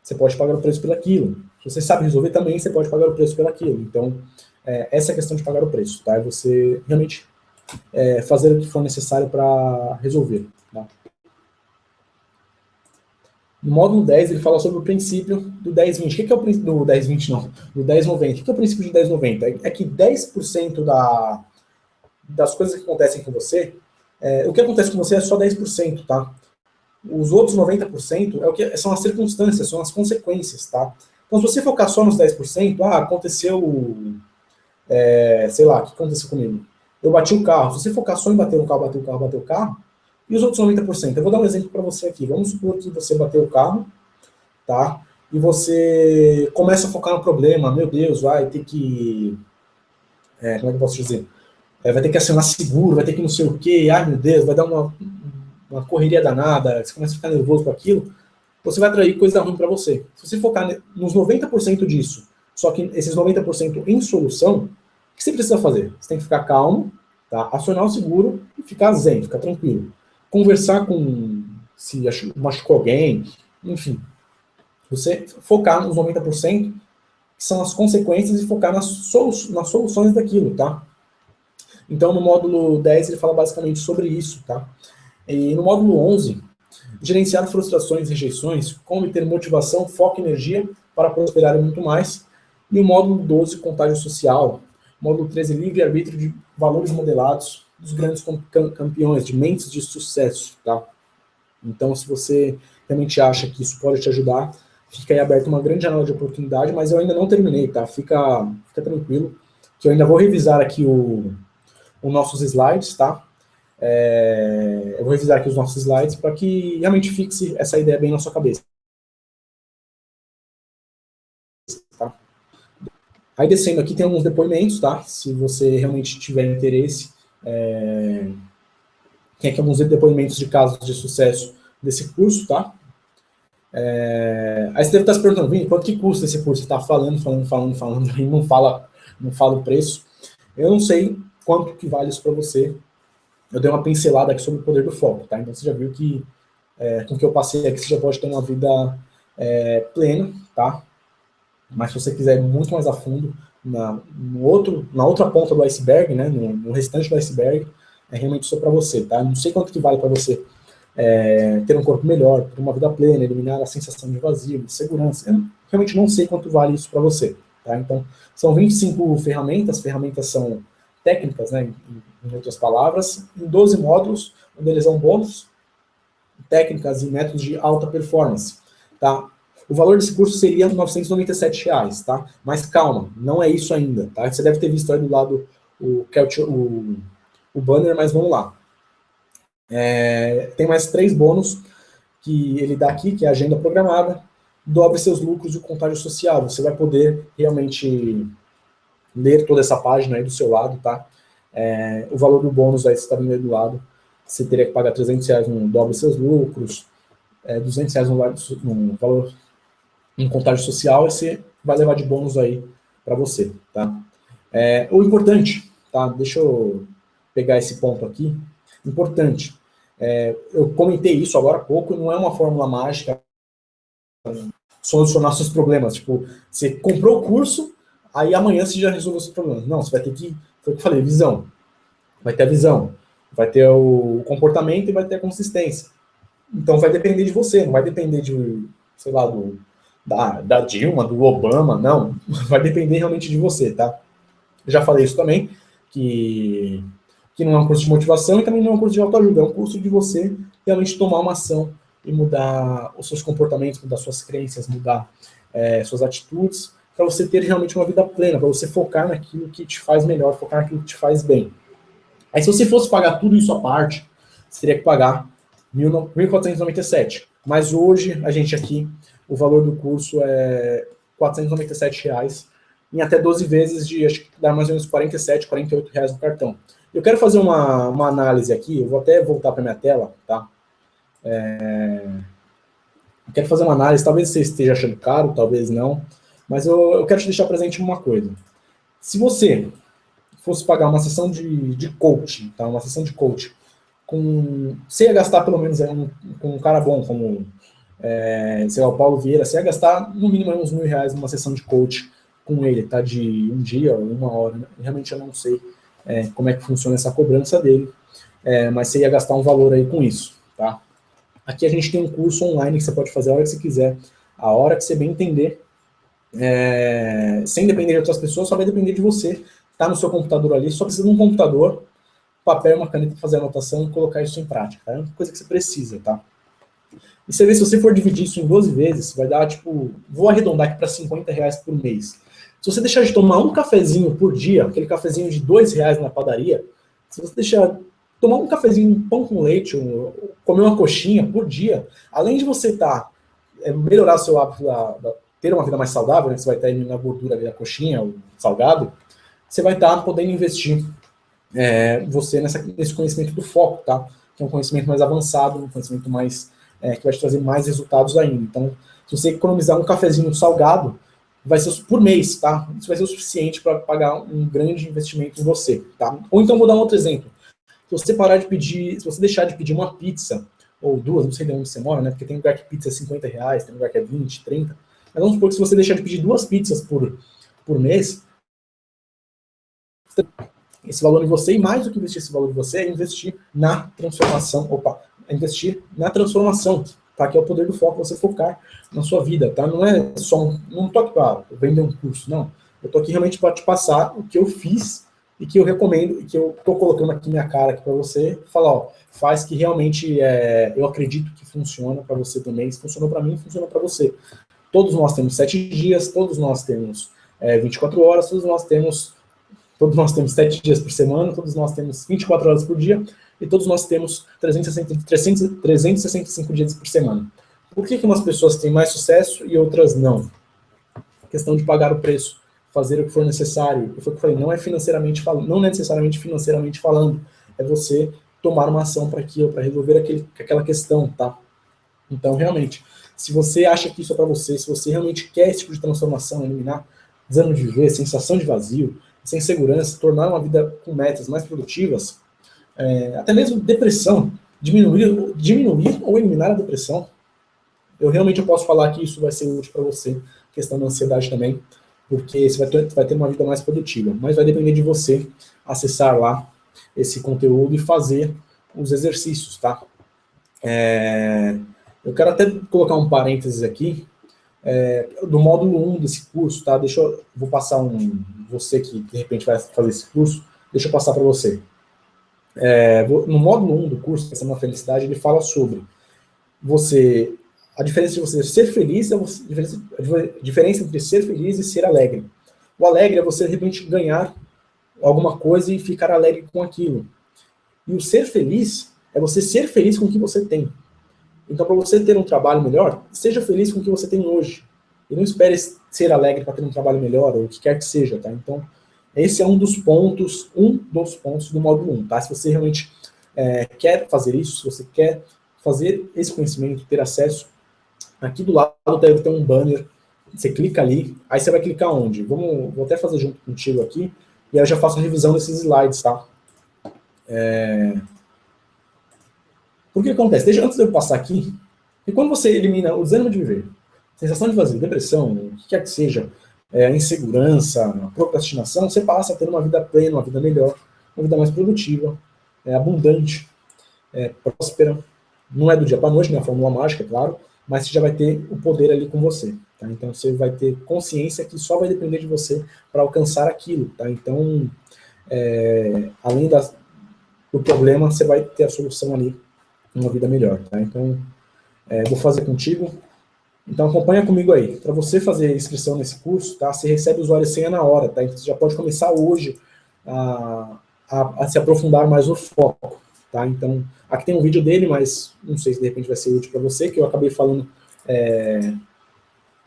você pode pagar o preço pelaquilo. Se você sabe resolver também, você pode pagar o preço pelaquilo. Então, essa é a questão de pagar o preço, tá? É você realmente fazer o que for necessário para resolver, tá? No módulo 10, ele fala sobre o princípio do 10-20. O que é o princípio do 10-20, não? Do 10-90. O que é o princípio de 10-90? É que 10% das coisas que acontecem com você, o que acontece com você é só 10%, tá? Os outros 90% são as circunstâncias, são as consequências, tá? Então, se você focar só nos 10%, aconteceu, sei lá, o que aconteceu comigo? eu bati o carro. Se você focar só em bater o carro, bater o carro, bater o carro, e os outros 90%? Eu vou dar um exemplo para você aqui. Vamos supor que você bateu o carro, tá? E você começa a focar no problema. Meu Deus, vai ter que... como é que eu posso dizer? Vai ter que acionar seguro, vai ter que não sei o quê. Ai, meu Deus, vai dar uma correria danada. Você começa a ficar nervoso com aquilo. Você vai atrair coisa ruim para você. Se você focar nos 90% disso, só que esses 90% em solução, o que você precisa fazer? Você tem que ficar calmo, tá? Acionar o seguro e ficar zen, ficar tranquilo. Conversar com... se machucou alguém, enfim. Você focar nos 90%, que são as consequências, e focar nas soluções daquilo, tá? Então, no módulo 10, ele fala basicamente sobre isso, tá? E no módulo 11, gerenciar frustrações e rejeições, como ter motivação, foco e energia para prosperar e muito mais. E o módulo 12, contágio social. Módulo 13, livre-arbítrio de valores modelados dos grandes campeões, de mentes de sucesso, tá? Então, se você realmente acha que isso pode te ajudar, fica aí aberto uma grande janela de oportunidade, mas eu ainda não terminei, tá? Fica tranquilo, que eu ainda vou revisar aqui os nossos slides, tá? Eu vou revisar aqui os nossos slides para que realmente fixe essa ideia bem na sua cabeça. Tá? Aí descendo aqui tem alguns depoimentos, tá? Se você realmente tiver interesse, tem aqui alguns depoimentos de casos de sucesso desse curso, tá? Aí você deve estar se perguntando, Vini, quanto que custa esse curso? Você está falando, e não fala o preço. Eu não sei quanto que vale isso para você. Eu dei uma pincelada aqui sobre o poder do foco, tá? Então você já viu que com o que eu passei aqui, você já pode ter uma vida plena, tá? Mas se você quiser ir muito mais a fundo, na outra ponta do iceberg, né, no restante do iceberg, é realmente só para você, tá? Não sei quanto que vale para você ter um corpo melhor, ter uma vida plena, eliminar a sensação de vazio, de segurança. Eu realmente não sei quanto vale isso para você, tá? Então, são 25 ferramentas, são técnicas, né, em outras palavras, em 12 módulos, onde eles são bônus, técnicas e métodos de alta performance, tá? O valor desse curso seria R$ 997, tá? Mas calma, não é isso ainda, tá? Você deve ter visto aí do lado o banner, mas vamos lá. Tem mais 3 bônus que ele dá aqui, que é a agenda programada, dobre seus lucros e o contágio social. Você vai poder realmente ler toda essa página aí do seu lado, tá? O valor do bônus aí, você está vendo aí do lado, você teria que pagar R$300 no dobre seus lucros, R$200 no valor em contágio social, e você vai levar de bônus aí para você, tá? O importante, tá? Deixa eu pegar esse ponto aqui. Importante. Eu comentei isso agora há pouco, não é uma fórmula mágica solucionar seus problemas. Tipo, você comprou o curso, aí amanhã você já resolveu os seus problemas. Não, você vai ter que, foi o que eu falei, visão. Vai ter a visão, vai ter o comportamento e vai ter a consistência. Então vai depender de você, não vai depender de, sei lá, da Dilma, do Obama, não. Vai depender realmente de você, tá? Eu já falei isso também, que não é um curso de motivação e também não é um curso de autoajuda, é um curso de você realmente tomar uma ação e mudar os seus comportamentos, mudar suas crenças, mudar suas atitudes, para você ter realmente uma vida plena, para você focar naquilo que te faz melhor, focar naquilo que te faz bem. Aí se você fosse pagar tudo isso à parte, você teria que pagar R$ 1.497. Mas hoje, a gente aqui, o valor do curso é R$ 497, em até 12 vezes de, acho que dá mais ou menos R$ 48 no cartão. Eu quero fazer uma análise aqui, eu vou até voltar para minha tela, tá? Eu quero fazer uma análise, talvez você esteja achando caro, talvez não, mas eu quero te deixar presente uma coisa. Se você fosse pagar uma sessão de coaching, tá? Uma sessão de coaching, você ia gastar pelo menos com um cara bom, como sei lá, o Paulo Vieira, você ia gastar no mínimo uns R$ 1.000 numa sessão de coaching com ele, tá? De um dia ou uma hora, né? Realmente eu não sei como é que funciona essa cobrança dele, mas você ia gastar um valor aí com isso, tá? Aqui a gente tem um curso online que você pode fazer a hora que você quiser, a hora que você bem entender, sem depender de outras pessoas, só vai depender de você. Tá no seu computador ali, só precisa de um computador, papel e uma caneta para fazer a anotação e colocar isso em prática. É uma coisa que você precisa, tá? E você vê, se você for dividir isso em 12 vezes, vai dar, tipo, vou arredondar aqui para R$50 por mês. Se você deixar de tomar um cafezinho por dia, aquele cafezinho de R$2 na padaria, Se você deixar tomar um cafezinho, um pão com leite, comer uma coxinha por dia, além de você melhorar seu hábito, ter uma vida mais saudável, né, que você vai estar eliminando a gordura ali da coxinha, o salgado, você vai estar podendo investir você nesse conhecimento do foco, tá? Que é um conhecimento mais avançado, um conhecimento mais que vai te trazer mais resultados ainda. Então, se você economizar um cafezinho salgado, vai ser por mês, tá? Isso vai ser o suficiente para pagar um grande investimento em você, tá? Ou então, vou dar um outro exemplo. Se você deixar de pedir uma pizza, ou duas, não sei de onde você mora, né? Porque tem lugar que pizza é R$50, tem lugar que é 20, 30. Mas vamos supor que se você deixar de pedir 2 pizzas por mês, esse valor em você, e mais do que investir esse valor em você, é investir na transformação, tá? Que é o poder do foco, você focar na sua vida, tá? Não é só, não tô aqui para vender um curso, não. Eu tô aqui realmente para te passar o que eu fiz e que eu recomendo, e que eu tô colocando aqui minha cara aqui para você, falar, ó, faz que realmente eu acredito que funciona para você também, se funcionou para mim, funciona para você. Todos nós temos 7 dias, todos nós temos 24 horas, todos nós temos 7 dias por semana, todos nós temos 24 horas por dia, e todos nós temos 365 dias por semana. Por que umas pessoas têm mais sucesso e outras não? A questão de pagar o preço, fazer o que for necessário. Foi o que eu falei, não é necessariamente financeiramente falando, é você tomar uma ação para aquilo, para resolver aquela questão, tá? Então, realmente, se você acha que isso é para você, se você realmente quer esse tipo de transformação, eliminar desânimo de viver, sensação de vazio, sem segurança, tornar uma vida com metas mais produtivas, até mesmo depressão, diminuir ou eliminar a depressão, eu posso falar que isso vai ser útil para você, questão da ansiedade também, porque você vai ter uma vida mais produtiva, mas vai depender de você acessar lá esse conteúdo e fazer os exercícios, tá? Eu quero até colocar um parênteses aqui, do módulo 1 desse curso, tá? Vou passar você que de repente vai fazer esse curso, deixa eu passar para você. No módulo 1 do curso, Essa é uma Felicidade, ele fala sobre a diferença de você ser feliz, a diferença entre ser feliz e ser alegre. O alegre é você de repente ganhar alguma coisa e ficar alegre com aquilo. E o ser feliz é você ser feliz com o que você tem. Então, para você ter um trabalho melhor, seja feliz com o que você tem hoje. E não espere ser alegre para ter um trabalho melhor, ou o que quer que seja, tá? Então, esse é um dos pontos do módulo 1, tá? Se você realmente quer fazer isso, se você quer fazer esse conhecimento, ter acesso, aqui do lado deve ter um banner, você clica ali, aí você vai clicar onde? Vou até fazer junto contigo aqui, e aí eu já faço a revisão desses slides, tá? Por que acontece? Desde antes de eu passar aqui, e quando você elimina o desânimo de viver, sensação de vazio, depressão, o que quer que seja, insegurança, procrastinação, você passa a ter uma vida plena, uma vida melhor, uma vida mais produtiva, abundante, próspera. Não é do dia para a noite, não é a fórmula mágica, claro, mas você já vai ter o poder ali com você. Tá? Então você vai ter consciência que só vai depender de você para alcançar aquilo. Tá? Então, além do problema, você vai ter a solução ali, uma vida melhor. Tá? Então, vou fazer contigo. Então acompanha comigo aí. Para você fazer a inscrição nesse curso, tá? Você recebe o usuário e senha na hora, tá? Então você já pode começar hoje a se aprofundar mais no foco, tá? Então, aqui tem um vídeo dele, mas não sei se de repente vai ser útil para você, que eu acabei falando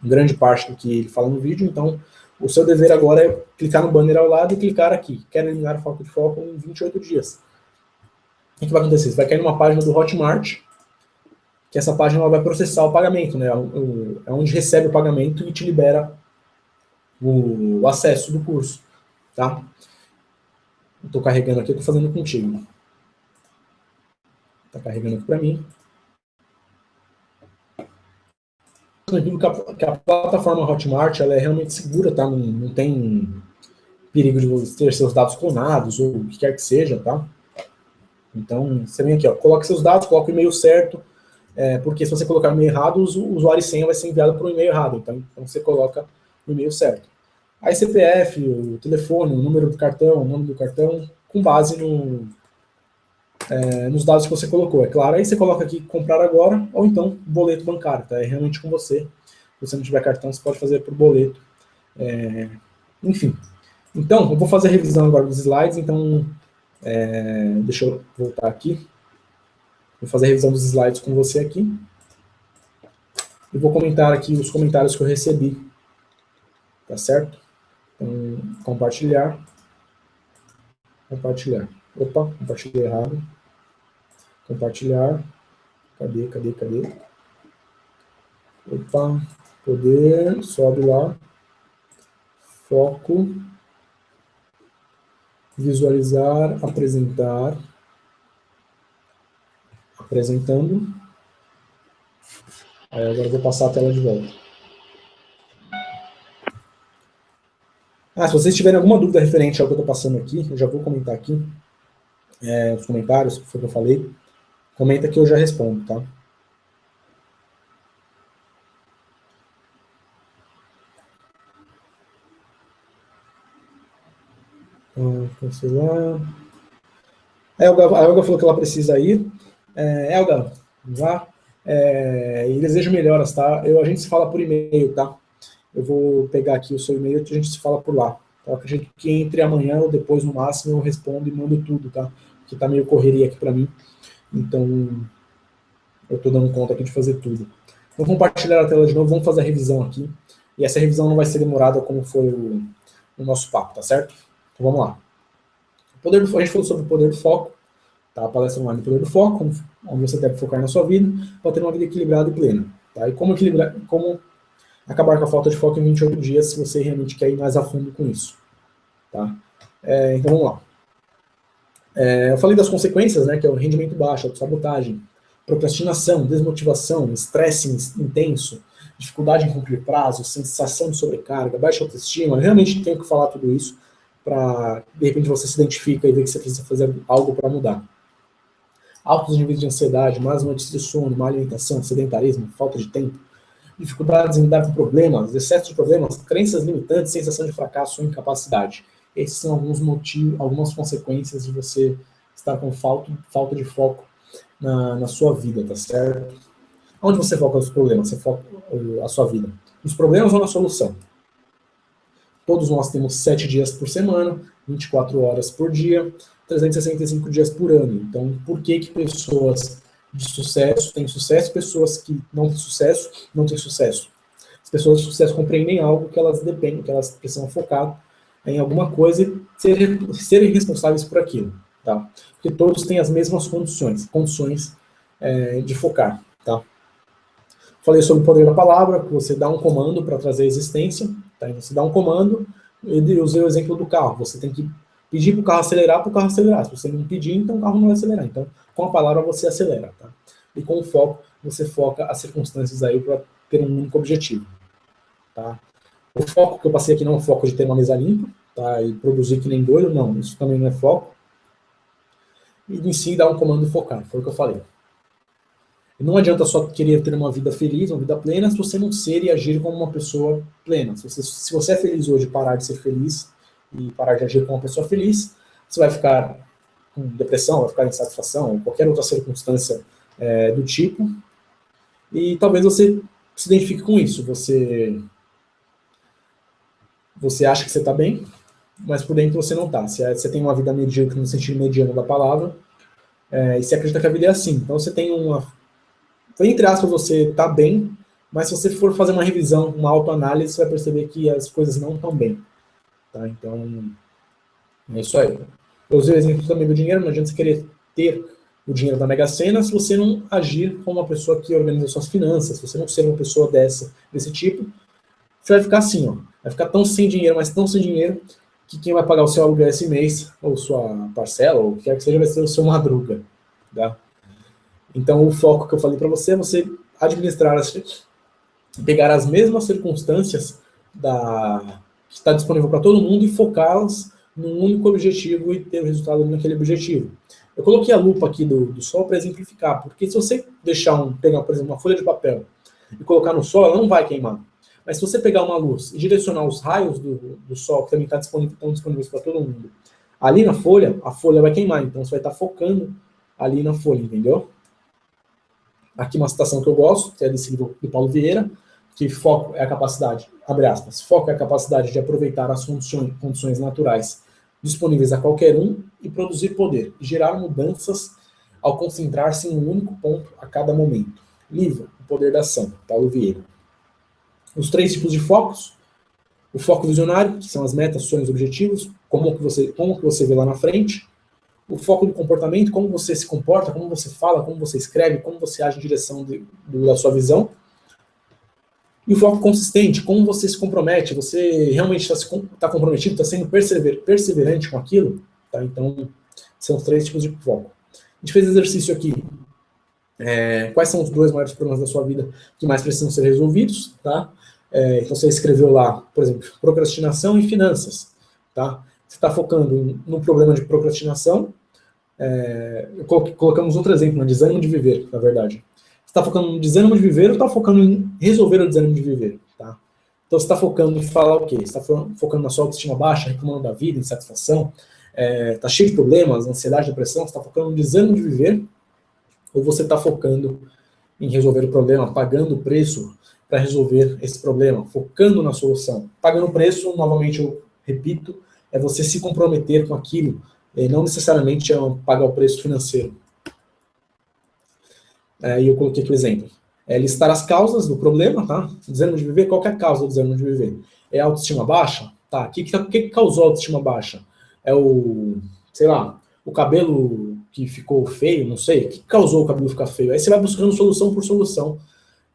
grande parte do que ele fala no vídeo, então o seu dever agora é clicar no banner ao lado e clicar aqui. Quero eliminar o foco de foco em 28 dias. O que vai acontecer? Você vai cair numa página do Hotmart, que essa página ela vai processar o pagamento, né? É onde recebe o pagamento e te libera o acesso do curso, tá? Estou carregando aqui, estou fazendo contigo. Está carregando aqui para mim. Que a plataforma Hotmart ela é realmente segura, tá? Não tem perigo de você ter seus dados clonados ou o que quer que seja, tá? Então, você vem aqui, ó, coloca seus dados, coloca o e-mail certo, porque se você colocar o e-mail errado, o usuário e senha vai ser enviado para o e-mail errado. Então você coloca o e-mail certo. Aí CPF, o telefone, o número do cartão, o nome do cartão, com base nos dados que você colocou. É claro, aí você coloca aqui comprar agora, ou então boleto bancário, tá? É realmente com você. Se você não tiver cartão, você pode fazer por boleto. Enfim. Então, eu vou fazer a revisão agora dos slides, então Deixa eu voltar aqui. Vou fazer a revisão dos slides com você aqui. E vou comentar aqui os comentários que eu recebi. Tá certo? Então, compartilhar. Compartilhar. Opa, compartilhei errado. Compartilhar. Cadê? Opa, poder, sobe lá. Foco. Visualizar, apresentar. Apresentando. Aí agora eu vou passar a tela de volta. Se vocês tiverem alguma dúvida referente ao que eu estou passando aqui, eu já vou comentar aqui, nos comentários, que foi o que eu falei. Comenta que eu já respondo, tá? Cancelar. A Elga falou que ela precisa ir. Elga, vá. E desejo melhoras, tá? A gente se fala por e-mail, tá? Eu vou pegar aqui o seu e-mail e a gente se fala por lá. Tá? Eu acredito que entre amanhã ou depois, no máximo, eu respondo e mando tudo, tá? Porque tá meio correria aqui para mim. Então, eu tô dando conta aqui de fazer tudo. Vou compartilhar a tela de novo, vamos fazer a revisão aqui. E essa revisão não vai ser demorada como foi o nosso papo, tá certo? Então, vamos lá. A gente falou sobre o poder do foco, tá? A palestra online do poder do foco, onde você deve focar na sua vida para ter uma vida equilibrada e plena. Tá? E como acabar com a falta de foco em 28 dias, se você realmente quer ir mais a fundo com isso. Tá? Então vamos lá. Eu falei das consequências, né, que é o rendimento baixo, autossabotagem, procrastinação, desmotivação, estresse intenso, dificuldade em cumprir prazo, sensação de sobrecarga, baixa autoestima. Eu realmente tenho que falar tudo isso para, de repente, você se identifica e ver que você precisa fazer algo para mudar. Altos níveis de ansiedade, más noites de sono, má alimentação, sedentarismo, falta de tempo, dificuldades em lidar com problemas, excesso de problemas, crenças limitantes, sensação de fracasso ou incapacidade. Esses são alguns motivos, algumas consequências de você estar com falta de foco na sua vida, tá certo? Onde você foca os problemas? Você foca a sua vida? Nos problemas ou na solução? Todos nós temos 7 dias por semana, 24 horas por dia, 365 dias por ano. Então, por que pessoas de sucesso têm sucesso, pessoas que não têm sucesso, não têm sucesso? As pessoas de sucesso compreendem algo que elas dependem, que elas precisam focar em alguma coisa e serem responsáveis por aquilo, tá? Porque todos têm as mesmas condições de focar, tá? Falei sobre o poder da palavra, que você dá um comando para trazer a existência, tá? Você dá um comando, e usei o exemplo do carro, você tem que pedir para o carro acelerar. Se você não pedir, então o carro não vai acelerar. Então, com a palavra você acelera, tá? E com o foco, você foca as circunstâncias aí para ter um único objetivo, tá? O foco que eu passei aqui não é o foco de ter uma mesa limpa, tá? E produzir que nem doido, não. Isso também não é foco. E em si, dar um comando e focar, foi o que eu falei. E não adianta só querer ter uma vida feliz, uma vida plena, se você não ser e agir como uma pessoa plena. Se você é feliz hoje, parar de ser feliz e parar de agir como uma pessoa feliz, você vai ficar com depressão, vai ficar em insatisfação, ou qualquer outra circunstância do tipo. E talvez você se identifique com isso. Você acha que você está bem, mas por dentro você não está. Você tem uma vida medíocre no sentido mediano da palavra, e você acredita que a vida é assim. Então você tem entre aspas, você está bem, mas se você for fazer uma revisão, uma autoanálise, você vai perceber que as coisas não estão bem. Tá? Então, é isso aí. Eu usei o exemplo também do dinheiro, não adianta você querer ter o dinheiro da Mega Sena se você não agir como uma pessoa que organiza suas finanças, se você não ser uma pessoa desse tipo, você vai ficar assim, ó, vai ficar tão sem dinheiro, mas tão sem dinheiro, que quem vai pagar o seu aluguel esse mês, ou sua parcela, ou o que quer que seja, vai ser o seu Madruga. Tá? Então, o foco que eu falei para você é você administrar, pegar as mesmas circunstâncias que está disponível para todo mundo e focá-las num único objetivo e ter o resultado naquele objetivo. Eu coloquei a lupa aqui do sol para exemplificar, porque se você pegar, por exemplo, uma folha de papel e colocar no sol, ela não vai queimar. Mas se você pegar uma luz e direcionar os raios do sol, que também estão disponíveis para todo mundo, ali na folha, a folha vai queimar. Então, você vai estar focando ali na folha, entendeu? Aqui uma citação que eu gosto, que é desse livro do Paulo Vieira, que foco é a capacidade, abre aspas, foco é a capacidade de aproveitar as condições naturais disponíveis a qualquer um e produzir poder, e gerar mudanças ao concentrar-se em um único ponto a cada momento. Livro, O Poder da Ação, Paulo Vieira. Os 3 tipos de focos: o foco visionário, que são as metas, sonhos, objetivos, como que você vê lá na frente. O foco do comportamento, como você se comporta, como você fala, como você escreve, como você age em direção da sua visão. E o foco consistente, como você se compromete, você realmente está comprometido, está sendo perseverante com aquilo. Tá? Então, são os 3 tipos de foco. A gente fez exercício aqui. Quais são os 2 maiores problemas da sua vida que mais precisam ser resolvidos? Tá? Então, você escreveu lá, por exemplo, procrastinação e finanças. Tá? Você está focando no problema de procrastinação. Colocamos outro exemplo, no desânimo de viver, na verdade. Você está focando no desânimo de viver ou está focando em resolver o desânimo de viver? Tá? Então, você está focando em falar o quê? Você está focando na sua autoestima baixa, reclamando da vida, insatisfação, está cheio de problemas, ansiedade, depressão, você está focando no desânimo de viver, ou você está focando em resolver o problema, pagando o preço para resolver esse problema, focando na solução. Pagando o preço, novamente eu repito, é você se comprometer com aquilo, não necessariamente é pagar o preço financeiro. E eu coloquei aqui o exemplo. Listar as causas do problema, tá? Desânimo de viver, qual que é a causa do desânimo de viver? É a autoestima baixa? Tá, o que causou a autoestima baixa? É sei lá, o cabelo que ficou feio, não sei, o que causou o cabelo ficar feio? Aí você vai buscando solução por solução.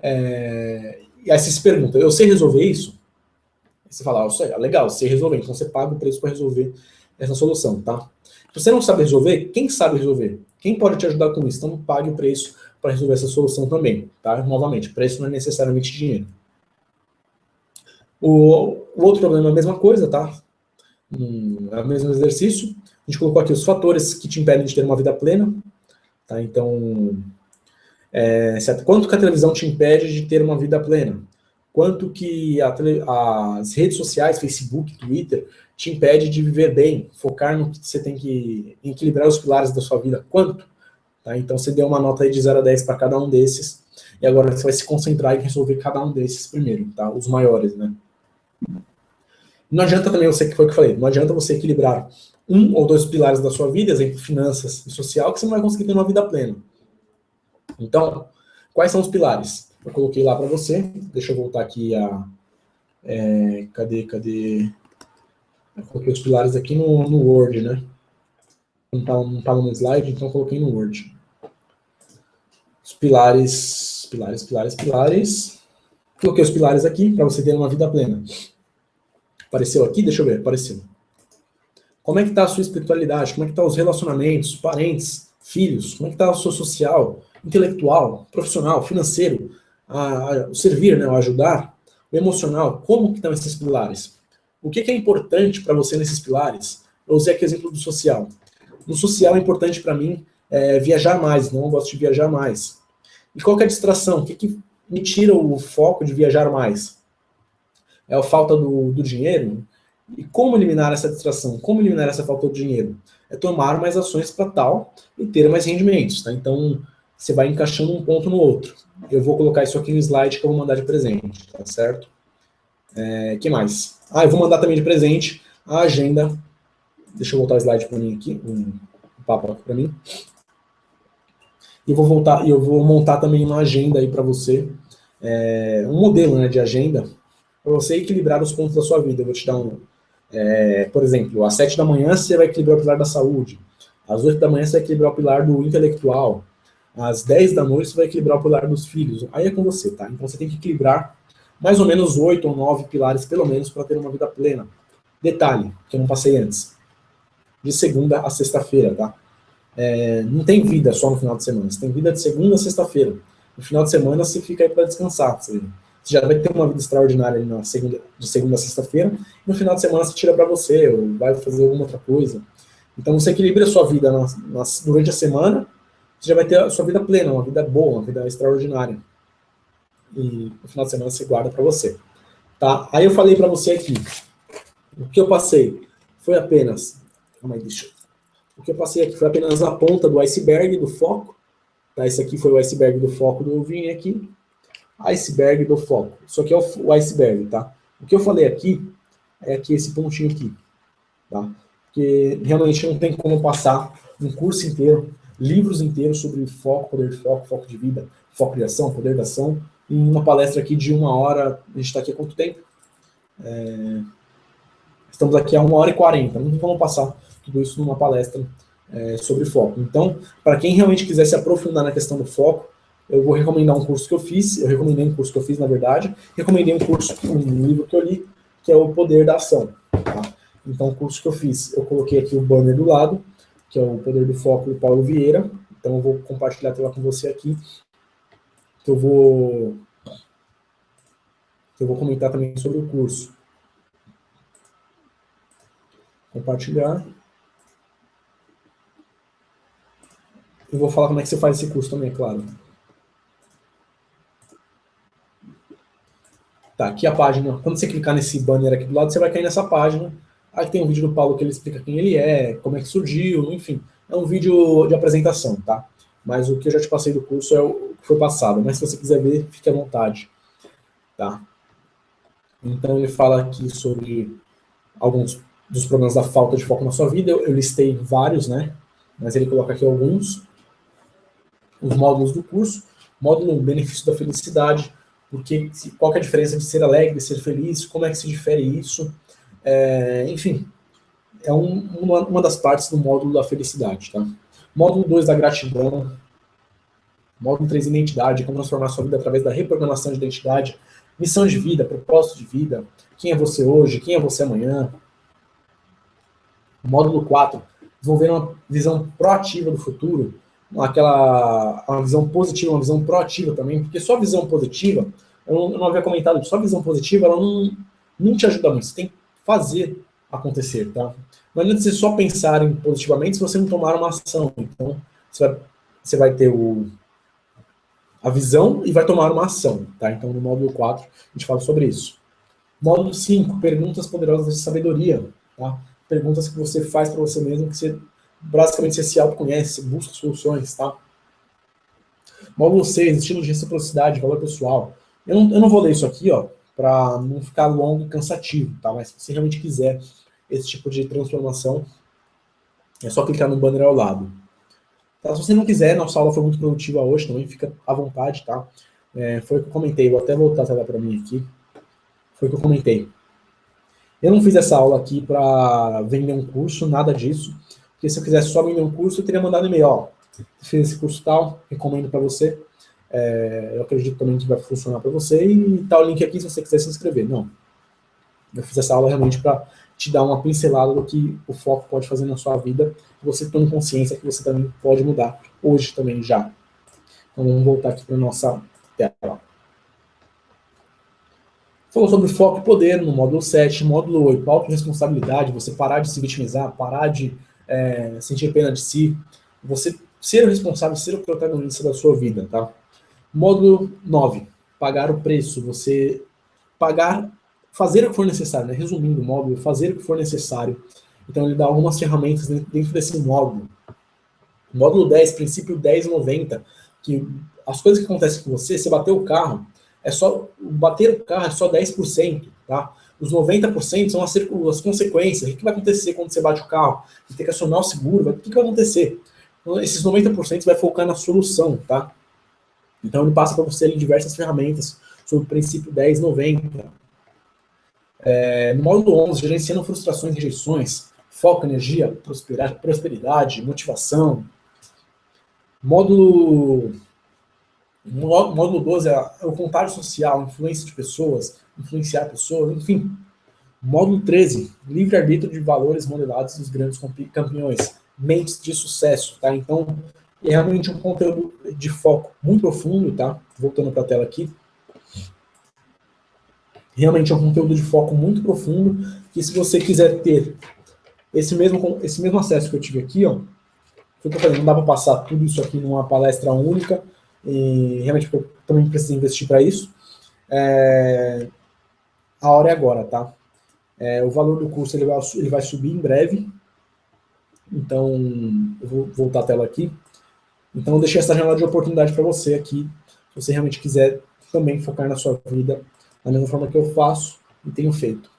E aí você se pergunta, eu sei resolver isso? Aí você fala, legal, sei resolver, então você paga o preço para resolver essa solução, tá? Se você não sabe resolver, quem sabe resolver? Quem pode te ajudar com isso? Então pague o preço para resolver essa solução também, tá? Novamente, preço não é necessariamente dinheiro. O outro problema é a mesma coisa, tá? É o mesmo exercício. A gente colocou aqui os fatores que te impedem de ter uma vida plena, tá? Então, quanto que a televisão te impede de ter uma vida plena? Quanto que as redes sociais, Facebook, Twitter, te impede de viver bem, focar no que você tem que equilibrar os pilares da sua vida? Quanto? Tá? Então você deu uma nota aí de 0 a 10 para cada um desses, e agora você vai se concentrar em resolver cada um desses primeiro, tá? Os maiores, né? Não adianta também, foi o que eu falei, não adianta você equilibrar 1 ou 2 pilares da sua vida, exemplo, finanças e social, que você não vai conseguir ter uma vida plena. Então, quais são os pilares? Eu coloquei lá para você, deixa eu voltar aqui cadê? Eu coloquei os pilares aqui no Word, né? Não estava no slide, então eu coloquei no Word. Os pilares. Coloquei os pilares aqui para você ter uma vida plena. Apareceu aqui? Deixa eu ver, apareceu. Como é que está a sua espiritualidade? Como é que estão os relacionamentos, parentes, filhos? Como é que está o seu social, intelectual, profissional, financeiro? O servir, né? O ajudar, o emocional. Como que estão esses pilares? O que é importante para você nesses pilares? Eu usei aqui o exemplo do social. No social é importante para mim viajar mais, não gosto de viajar mais. E qual que é a distração? O que me tira o foco de viajar mais? É a falta do dinheiro? E como eliminar essa distração? Como eliminar essa falta de dinheiro? É tomar mais ações para tal e ter mais rendimentos, tá? Então, você vai encaixando um ponto no outro. Eu vou colocar isso aqui no slide que eu vou mandar de presente, tá certo? Que mais? Eu vou mandar também de presente a agenda. Deixa eu voltar o slide para mim aqui, um papo para mim. E eu vou montar também uma agenda aí para você, um modelo, né, de agenda, para você equilibrar os pontos da sua vida. Eu vou te dar por exemplo, às 7 da manhã você vai equilibrar o pilar da saúde, às 8 da manhã você vai equilibrar o pilar do intelectual, às 10 da noite você vai equilibrar o pilar dos filhos. Aí é com você, tá? Então você tem que equilibrar mais ou menos 8 ou 9 pilares, pelo menos, para ter uma vida plena. Detalhe, que eu não passei antes. De segunda a sexta-feira, tá? Não tem vida só no final de semana, você tem vida de segunda a sexta-feira. No final de semana você fica aí para descansar. Você já vai ter uma vida extraordinária ali de segunda a sexta-feira, e no final de semana você tira para você, ou vai fazer alguma outra coisa. Então você equilibra a sua vida durante a semana, você já vai ter a sua vida plena, uma vida boa, uma vida extraordinária. E no final de semana você guarda para você. Tá? Aí eu falei para você aqui, o que eu passei foi apenas... Calma aí, o que eu passei aqui foi apenas a ponta do iceberg do foco. Tá? Esse aqui foi o iceberg do foco do vinho aqui. Iceberg do foco. Isso aqui é o iceberg, tá? O que eu falei aqui é aqui esse pontinho aqui, tá? porque realmente não tem como passar um curso inteiro, livros inteiros sobre foco, poder de foco, foco de vida, foco de ação, poder da ação, em uma palestra aqui de 1 hora. A gente está aqui há quanto tempo? Estamos aqui há 1 hora e 40. Não vamos passar tudo isso numa palestra sobre foco. Então, para quem realmente quiser se aprofundar na questão do foco, eu vou recomendar um curso que eu fiz. Eu recomendei um curso que eu fiz, na verdade. Recomendei um livro que eu li, que é O Poder da Ação. Tá? Então, o curso que eu fiz, eu coloquei aqui o banner do lado, que é O Poder do Foco, do Paulo Vieira. Então, eu vou compartilhar a tela com você aqui, que eu vou comentar também sobre o curso. Compartilhar. Eu vou falar como é que você faz esse curso também, é claro. Tá, aqui a página. Quando você clicar nesse banner aqui do lado, você vai cair nessa página. Aí tem um vídeo do Paulo que ele explica quem ele é, como é que surgiu, enfim. É um vídeo de apresentação, tá? Mas o que eu já te passei do curso é o que foi passado. Mas se você quiser ver, fique à vontade. Tá? Então ele fala aqui sobre alguns dos problemas da falta de foco na sua vida. Eu listei vários, né? Mas ele coloca aqui alguns. Os módulos do curso. Módulo Benefício da Felicidade. Porque, qual que é a diferença de ser alegre, ser feliz? Como é que se difere isso? Enfim, é uma das partes do módulo da felicidade. Tá? Módulo 2 da gratidão. Módulo 3, identidade, como transformar sua vida através da reprogramação de identidade. Missão de vida, propósito de vida. Quem é você hoje? Quem é você amanhã? Módulo 4, desenvolver uma visão proativa do futuro. Uma visão positiva, uma visão proativa também, porque só visão positiva, eu não havia comentado, só visão positiva, ela não te ajuda muito, você tem que fazer acontecer, tá? Não adianta você só pensar em positivamente se você não tomar uma ação. Então, você vai ter a visão e vai tomar uma ação, tá? Então, no módulo 4, a gente fala sobre isso. Módulo 5, perguntas poderosas de sabedoria, tá? Perguntas que você faz para você mesmo, que você basicamente você se autoconhece, você busca soluções, tá? Módulo 6, estilo de reciprocidade, valor pessoal. Eu não vou ler isso aqui, ó, para não ficar longo e cansativo, tá? Mas se você realmente quiser esse tipo de transformação, é só clicar no banner ao lado. Tá? Se você não quiser, nossa aula foi muito produtiva hoje também, fica à vontade, tá? Foi o que eu comentei, vou até voltar a tela para mim aqui. Foi o que eu comentei. Eu não fiz essa aula aqui para vender um curso, nada disso. Porque se eu quisesse só vender um curso, eu teria mandado e-mail, ó, fiz esse curso tal, recomendo para você. Eu acredito também que vai funcionar para você e tá o link aqui se você quiser se inscrever. Não. Eu fiz essa aula realmente para te dar uma pincelada do que o foco pode fazer na sua vida, e você tendo consciência que você também pode mudar hoje também já. Então vamos voltar aqui para nossa tela. Falou sobre foco e poder no módulo 7, módulo 8, autorresponsabilidade, você parar de se vitimizar, parar de sentir pena de si, você ser o responsável, ser o protagonista da sua vida, tá? Módulo 9, pagar o preço, você fazer o que for necessário, né? Resumindo o módulo, fazer o que for necessário. Então ele dá algumas ferramentas dentro desse módulo. Módulo 10, princípio 10-90, que as coisas que acontecem com você bateu o carro, bater o carro é só 10%, tá? Os 90% são as consequências. O que vai acontecer quando você bate o carro? Você tem que acionar o seguro, o que vai acontecer? Então, esses 90% vai focar na solução, tá? Então ele passa para você ali diversas ferramentas sobre o princípio 10-90. No módulo 11, gerenciando frustrações e rejeições, foco, energia, prosperidade, motivação. Módulo 12 é o contágio social, influência de pessoas, influenciar pessoas, enfim. Módulo 13, livre-arbítrio de valores modelados dos grandes campeões, mentes de sucesso, tá? Então, é realmente um conteúdo de foco muito profundo, tá? Voltando para a tela aqui. Realmente é um conteúdo de foco muito profundo, que se você quiser ter esse mesmo acesso que eu tive aqui, ó, não dá para passar tudo isso aqui numa palestra única, e realmente eu também preciso investir para isso. A hora é agora, tá? O valor do curso ele vai subir em breve, então eu vou voltar a tela aqui. Então eu deixei essa janela de oportunidade para você aqui, se você realmente quiser também focar na sua vida da mesma forma que eu faço e tenho feito,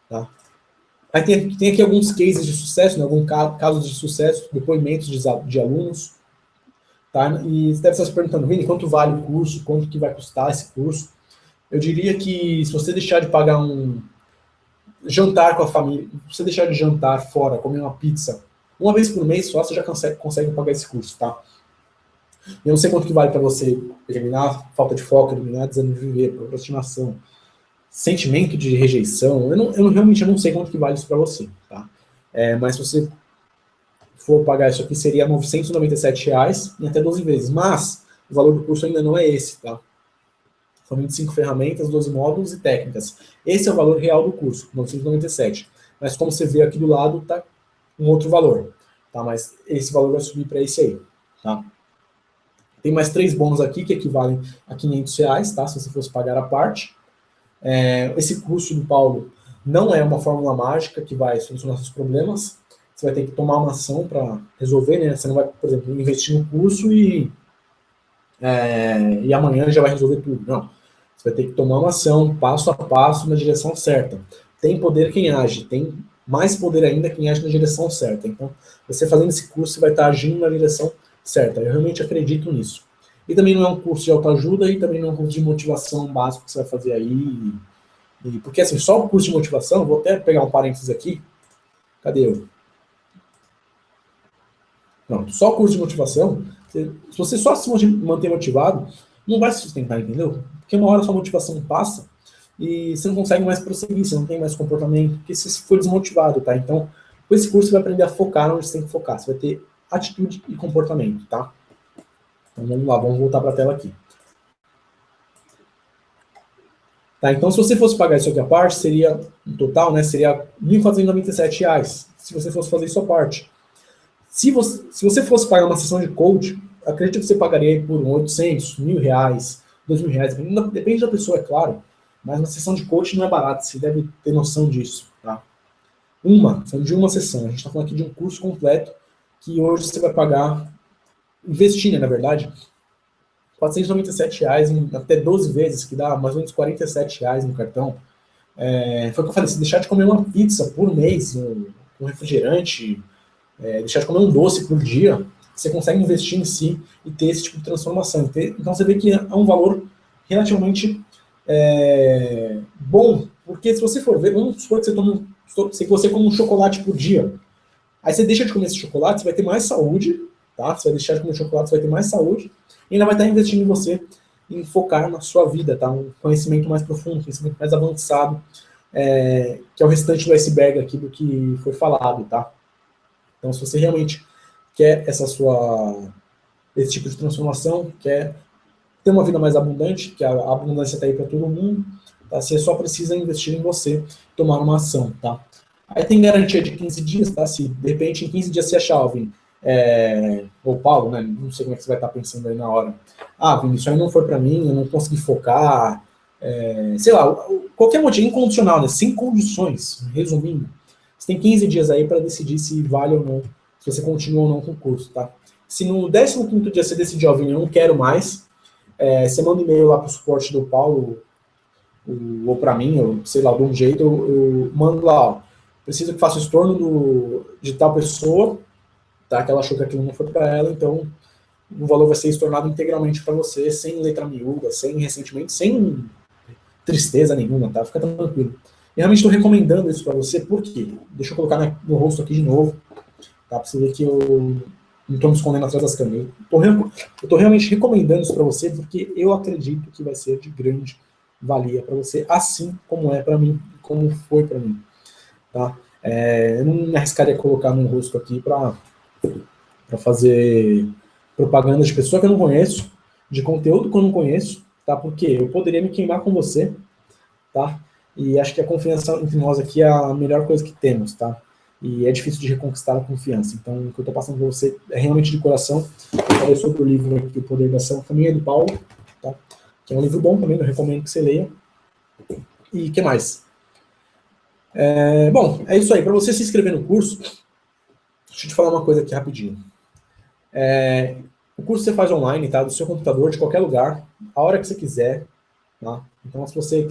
tá? Aí tem aqui alguns cases de sucesso, né, alguns casos de sucesso, depoimentos de alunos, tá? E você deve estar se perguntando, Vini, quanto vale o curso, quanto que vai custar esse curso? Eu diria que se você deixar de pagar um jantar com a família, se você deixar de jantar fora, comer uma pizza, uma vez por mês só, você já consegue pagar esse curso, tá? Eu não sei quanto que vale para você eliminar falta de foco, eliminar desânimo de viver, procrastinação, sentimento de rejeição. Realmente não sei quanto que vale isso para você, tá? Mas se você for pagar isso aqui, seria R$ 997 em até 12 vezes. Mas o valor do curso ainda não é esse, tá? São 25 ferramentas, 12 módulos e técnicas. Esse é o valor real do curso, 997. Mas como você vê aqui do lado, tá um outro valor, tá? Mas esse valor vai subir para esse aí, tá? Tem mais 3 bônus aqui que equivalem a R$ 500, tá? Se você fosse pagar a parte. Esse curso do Paulo não é uma fórmula mágica que vai solucionar seus problemas. Você vai ter que tomar uma ação para resolver, né? Você não vai, por exemplo, investir no curso e amanhã já vai resolver tudo. Não. Você vai ter que tomar uma ação, passo a passo, na direção certa. Tem poder quem age, tem mais poder ainda quem age na direção certa. Então, você fazendo esse curso, você vai estar agindo na direção certa. Eu realmente acredito nisso. E também não é um curso de autoajuda e também não é um curso de motivação básico que você vai fazer aí. Porque, assim, só o curso de motivação, vou até pegar um parênteses aqui. Cadê eu? Não, só o curso de motivação, se você só se manter motivado, não vai se sustentar, entendeu? Porque uma hora a sua motivação passa e você não consegue mais prosseguir, você não tem mais comportamento, porque você foi desmotivado, tá? Então, com esse curso você vai aprender a focar onde você tem que focar. Você vai ter atitude e comportamento, tá? Então vamos lá, vamos voltar para a tela aqui. Tá, então se você fosse pagar isso aqui à parte, seria, no total, né, seria R$ 1.497, se você fosse fazer isso à parte. Se você fosse pagar uma sessão de coach, acredito que você pagaria por 800, R$ 1.000, R$ 2.000, depende da pessoa, é claro, mas uma sessão de coach não é barata, você deve ter noção disso, tá? De uma sessão, a gente está falando aqui de um curso completo, que hoje você vai pagar, investir, né, na verdade, R$ 497 em até 12 vezes, que dá mais ou menos R$ 47 no cartão. Foi o que eu falei, se deixar de comer uma pizza por mês, um refrigerante, deixar de comer um doce por dia, você consegue investir em si e ter esse tipo de transformação. Então você vê que é um valor relativamente bom, porque se você for ver, vamos supor que você come um chocolate por dia, aí você deixa de comer esse chocolate, você vai ter mais saúde, tá? Você vai deixar de comer chocolate, você vai ter mais saúde, e ainda vai estar investindo em você, em focar na sua vida, tá? Um conhecimento mais profundo, um conhecimento mais avançado, que é o restante do iceberg aqui do que foi falado, tá? Então, se você realmente quer esse tipo de transformação, quer ter uma vida mais abundante, que a abundância está aí para todo mundo, tá? Você só precisa investir em você, tomar uma ação, tá? Aí tem garantia de 15 dias, tá? Se de repente em 15 dias você achar, Vini, ou Paulo, né? Não sei como é que você vai estar pensando aí na hora. Vini, isso aí não foi para mim, eu não consegui focar, sei lá, qualquer motivo incondicional, né? Sem condições, resumindo. Você tem 15 dias aí para decidir se vale ou não, se você continua ou não com o curso, tá? Se no 15º dia você decidir, Vini, eu não quero mais, você manda um e-mail lá para o suporte do Paulo, ou para mim, ou sei lá, de um jeito, eu mando lá, ó, preciso que faça o estorno de tal pessoa, tá? Que ela achou que aquilo não foi para ela, então o valor vai ser estornado integralmente para você, sem letra miúda, sem ressentimento, sem tristeza nenhuma, tá? Fica tranquilo. Eu realmente estou recomendando isso para você, por quê? Deixa eu colocar no rosto aqui de novo, tá? Para você ver que eu não estou me escondendo atrás das câmeras. Eu estou realmente recomendando isso para você, porque eu acredito que vai ser de grande valia para você, assim como é para mim, como foi para mim, tá? Eu não me arriscaria a colocar no rosto aqui para fazer propaganda de pessoa que eu não conheço, de conteúdo que eu não conheço, tá? Porque eu poderia me queimar com você, tá? E acho que a confiança entre nós aqui é a melhor coisa que temos, tá? E é difícil de reconquistar a confiança. Então, o que eu estou passando para você é realmente de coração. Eu falei sobre o livro aqui, O Poder da Ação, também é do Paulo, tá? Que é um livro bom também, eu recomendo que você leia. E o que mais? Bom, é isso aí. Para você se inscrever no curso, deixa eu te falar uma coisa aqui rapidinho. O curso você faz online, tá? Do seu computador, de qualquer lugar, a hora que você quiser, tá? Então, se você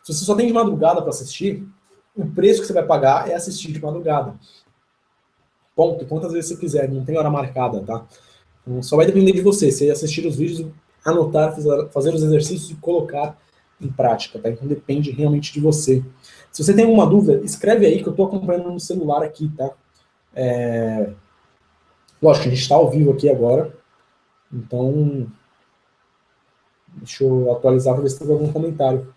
só tem de madrugada para assistir, o preço que você vai pagar é assistir de madrugada. Ponto. Quantas vezes você quiser, não tem hora marcada, tá? Então, só vai depender de você. Você assistir os vídeos, anotar, fazer os exercícios e colocar em prática, tá? Então depende realmente de você. Se você tem alguma dúvida, escreve aí que eu estou acompanhando no celular aqui, tá? Lógico, a gente está ao vivo aqui agora, então deixa eu atualizar para ver se tem algum comentário.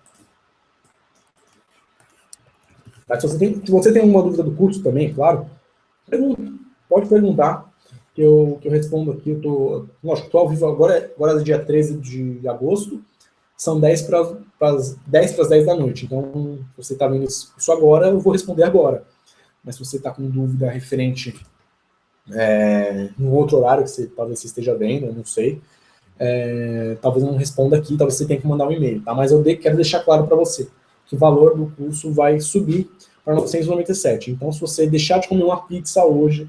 Tá? Se você tem alguma dúvida do curso também, claro, pode perguntar, que eu respondo aqui. Lógico, estou ao vivo agora é dia 13 de agosto, são 10 para as 10 da noite. Então, se você está vendo isso agora, eu vou responder agora. Mas se você está com dúvida referente no outro horário que talvez você esteja vendo, eu não sei, talvez eu não responda aqui, talvez você tenha que mandar um e-mail, tá? Mas eu quero deixar claro para você que o valor do curso vai subir para 997. Então, se você deixar de comer uma pizza hoje,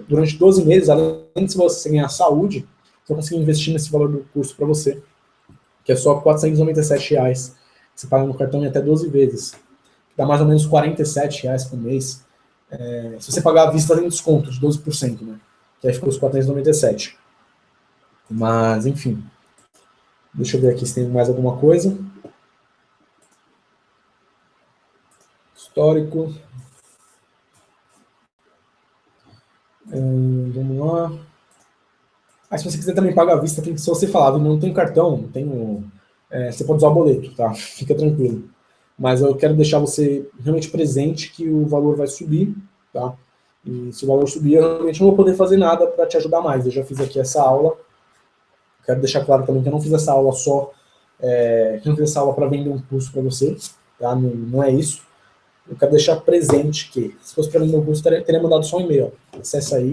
durante 12 meses, além de você ganhar saúde, você vai conseguir investir nesse valor do curso para você, que é só R$ 497. Você paga no cartão em até 12 vezes. Dá mais ou menos R$ 47 por mês. Se você pagar à vista, tem desconto de 12%, né? Que aí ficou os 497. Mas, enfim. Deixa eu ver aqui se tem mais alguma coisa. Histórico. Vamos lá. Se você quiser também pagar à vista, tem que ser você falado, não tem cartão, não tenho, você pode usar o boleto, tá? Fica tranquilo. Mas eu quero deixar você realmente presente que o valor vai subir, tá? E se o valor subir, eu realmente não vou poder fazer nada para te ajudar mais. Eu já fiz aqui essa aula. Quero deixar claro também que eu não fiz essa aula que eu não fiz essa aula para vender um curso para você, tá? Não é isso. Eu quero deixar presente que, se fosse para vender um curso, teria mandado só um e-mail. Acessa aí,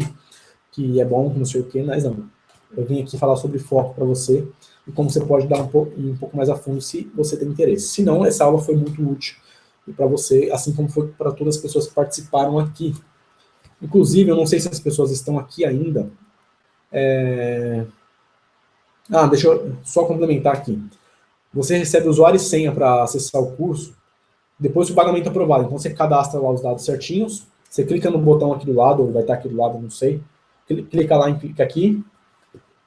que é bom, não sei o quê, mas não. Eu vim aqui falar sobre foco para você e como você pode dar um pouco mais a fundo se você tem interesse. Se não, essa aula foi muito útil para você, assim como foi para todas as pessoas que participaram aqui. Inclusive, eu não sei se as pessoas estão aqui ainda. Deixa eu só complementar aqui. Você recebe usuário e senha para acessar o curso depois do pagamento aprovado. Então, você cadastra lá os dados certinhos, você clica no botão aqui do lado, ou vai estar aqui do lado, não sei. Clica lá em clica aqui.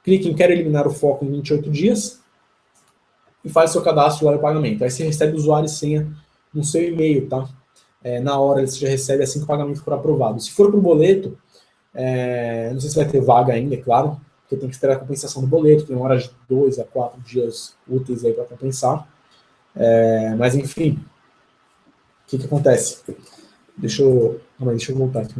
Clique em quero eliminar o foco em 28 dias e faz seu cadastro lá no pagamento. Aí você recebe o usuário e senha no seu e-mail, tá? Na hora você já recebe assim que o pagamento for aprovado. Se for para o boleto, não sei se vai ter vaga ainda, é claro, porque tem que esperar a compensação do boleto, tem horas de 2 a 4 dias úteis aí para compensar. Mas enfim, o que acontece? Deixa eu voltar aqui.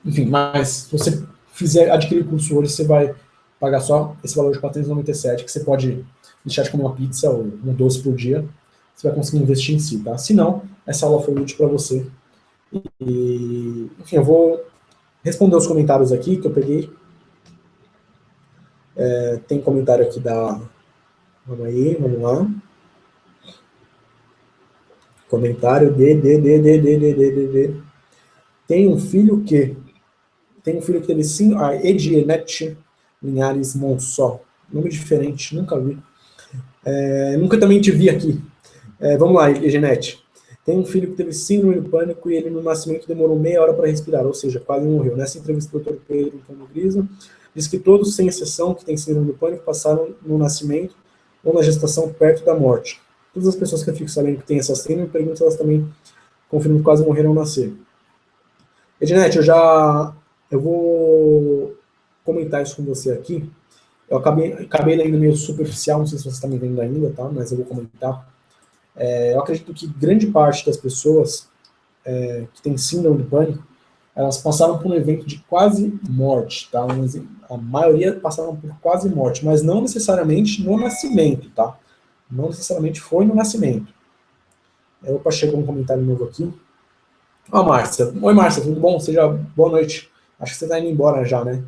Enfim, mas se você adquirir o curso hoje, você vai pagar só esse valor de 497, que você pode deixar de comer uma pizza ou um doce por dia, você vai conseguir investir em si, tá? Se não, essa aula foi útil para você. E, enfim, eu vou responder os comentários aqui que eu peguei. Tem comentário aqui da... Vamos lá. Comentário de... Tem um filho que teve 5... Edienet Linhares Monsó. Nome diferente, nunca vi. Nunca também te vi aqui. Vamos lá, Edienet. Tem um filho que teve síndrome do pânico e ele no nascimento demorou meia hora para respirar, ou seja, quase morreu. Nessa entrevista, o Dr. Pedro Grisa diz que todos, sem exceção, que têm síndrome do pânico, passaram no nascimento ou na gestação perto da morte. Todas as pessoas que eu fico sabendo que têm essa síndrome, pergunto se elas também confirmam que quase morreram ao nascer. Ednet, eu vou comentar isso com você aqui. Eu acabei lendo meio superficial, não sei se você está me vendo ainda, tá? Mas eu vou comentar. Eu acredito que grande parte das pessoas que têm síndrome do pânico, elas passaram por um evento de quase morte, tá? A maioria passaram por quase morte, mas não necessariamente no nascimento, tá? Não necessariamente foi no nascimento. Opa, chegou um comentário novo aqui. Márcia. Oi, Márcia, tudo bom? Seja boa noite. Acho que você está indo embora já, né?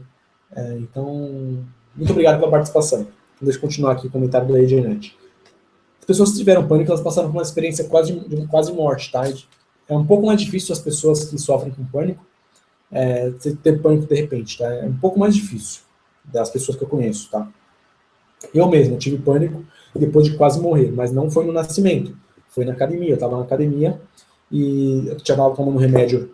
Então, muito obrigado pela participação. Deixa eu continuar aqui o comentário da Ednet. As pessoas que tiveram pânico, elas passaram por uma experiência de quase morte, tá? É um pouco mais difícil as pessoas que sofrem com pânico ter pânico de repente, tá? É um pouco mais difícil das pessoas que eu conheço, tá? Eu mesmo tive pânico, depois de quase morrer, mas não foi no nascimento, foi na academia. Eu estava na academia e eu já estava tomando um remédio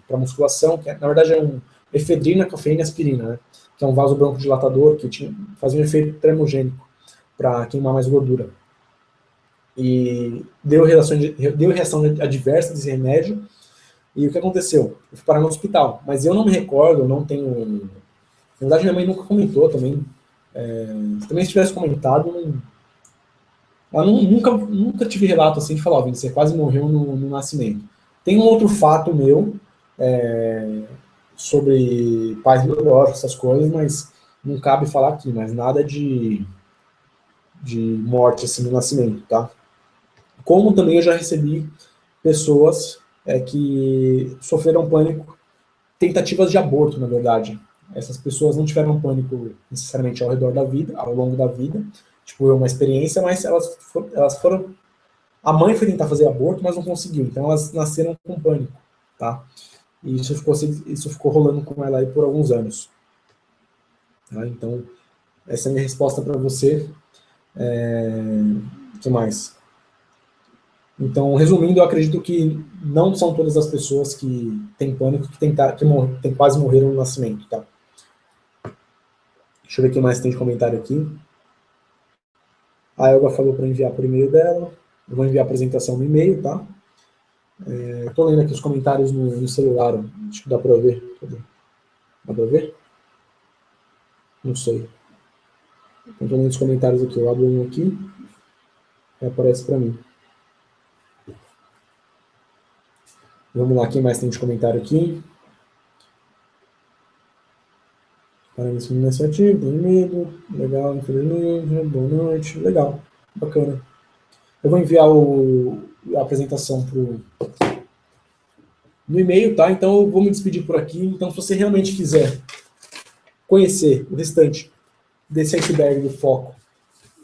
para musculação, que na verdade é um efedrina, cafeína e aspirina, né? Que é um vasodilatador que fazia um efeito termogênico para queimar mais gordura. E deu reação adversa desse remédio. E o que aconteceu? Eu fui parar no hospital, mas eu não me recordo, eu não tenho... Na verdade, minha mãe nunca comentou também. Se também tivesse comentado, ela nunca tive relato assim de falar, ó, você quase morreu no nascimento. Tem um outro fato meu sobre pais biológicos, essas coisas, mas não cabe falar aqui, mas nada de morte assim no nascimento, tá? Como também eu já recebi pessoas que sofreram pânico, tentativas de aborto, na verdade. Essas pessoas não tiveram pânico necessariamente ao redor da vida, ao longo da vida, tipo, é uma experiência, mas elas foram... A mãe foi tentar fazer aborto, mas não conseguiu, então elas nasceram com pânico, tá? E isso ficou rolando com ela aí por alguns anos. Tá? Então, essa é a minha resposta para você. O que mais? Então, resumindo, eu acredito que não são todas as pessoas que têm pânico que quase morreram no nascimento, tá? Deixa eu ver o que mais tem de comentário aqui. A Elga falou para enviar por e-mail dela. Eu vou enviar a apresentação no e-mail, tá? Estou lendo aqui os comentários no celular. Acho que dá para ver. Dá para ver? Não sei. Estou lendo os comentários aqui. Eu abro um aqui e aparece para mim. Vamos lá, quem mais tem de comentário aqui? Parabéns pelo iniciativa, tem medo, legal, infelizmente, boa noite, legal, bacana. Eu vou enviar a apresentação no e-mail, tá? Então eu vou me despedir por aqui. Então, se você realmente quiser conhecer o restante desse iceberg do foco,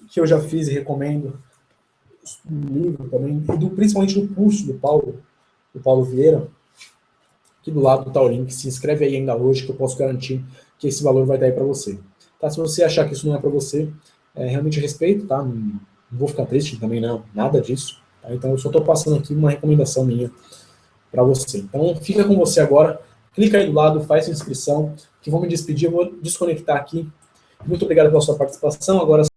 que eu já fiz e recomendo, no livro também, e principalmente do curso do Paulo Vieira, aqui do lado está o link, se inscreve aí ainda hoje, que eu posso garantir que esse valor vai estar aí para você. Tá? Se você achar que isso não é para você, realmente respeito, tá? Não vou ficar triste também, não, nada disso. Tá? Então eu só estou passando aqui uma recomendação minha para você. Então fica com você agora, clica aí do lado, faz sua inscrição, que vou me despedir, eu vou desconectar aqui. Muito obrigado pela sua participação, agora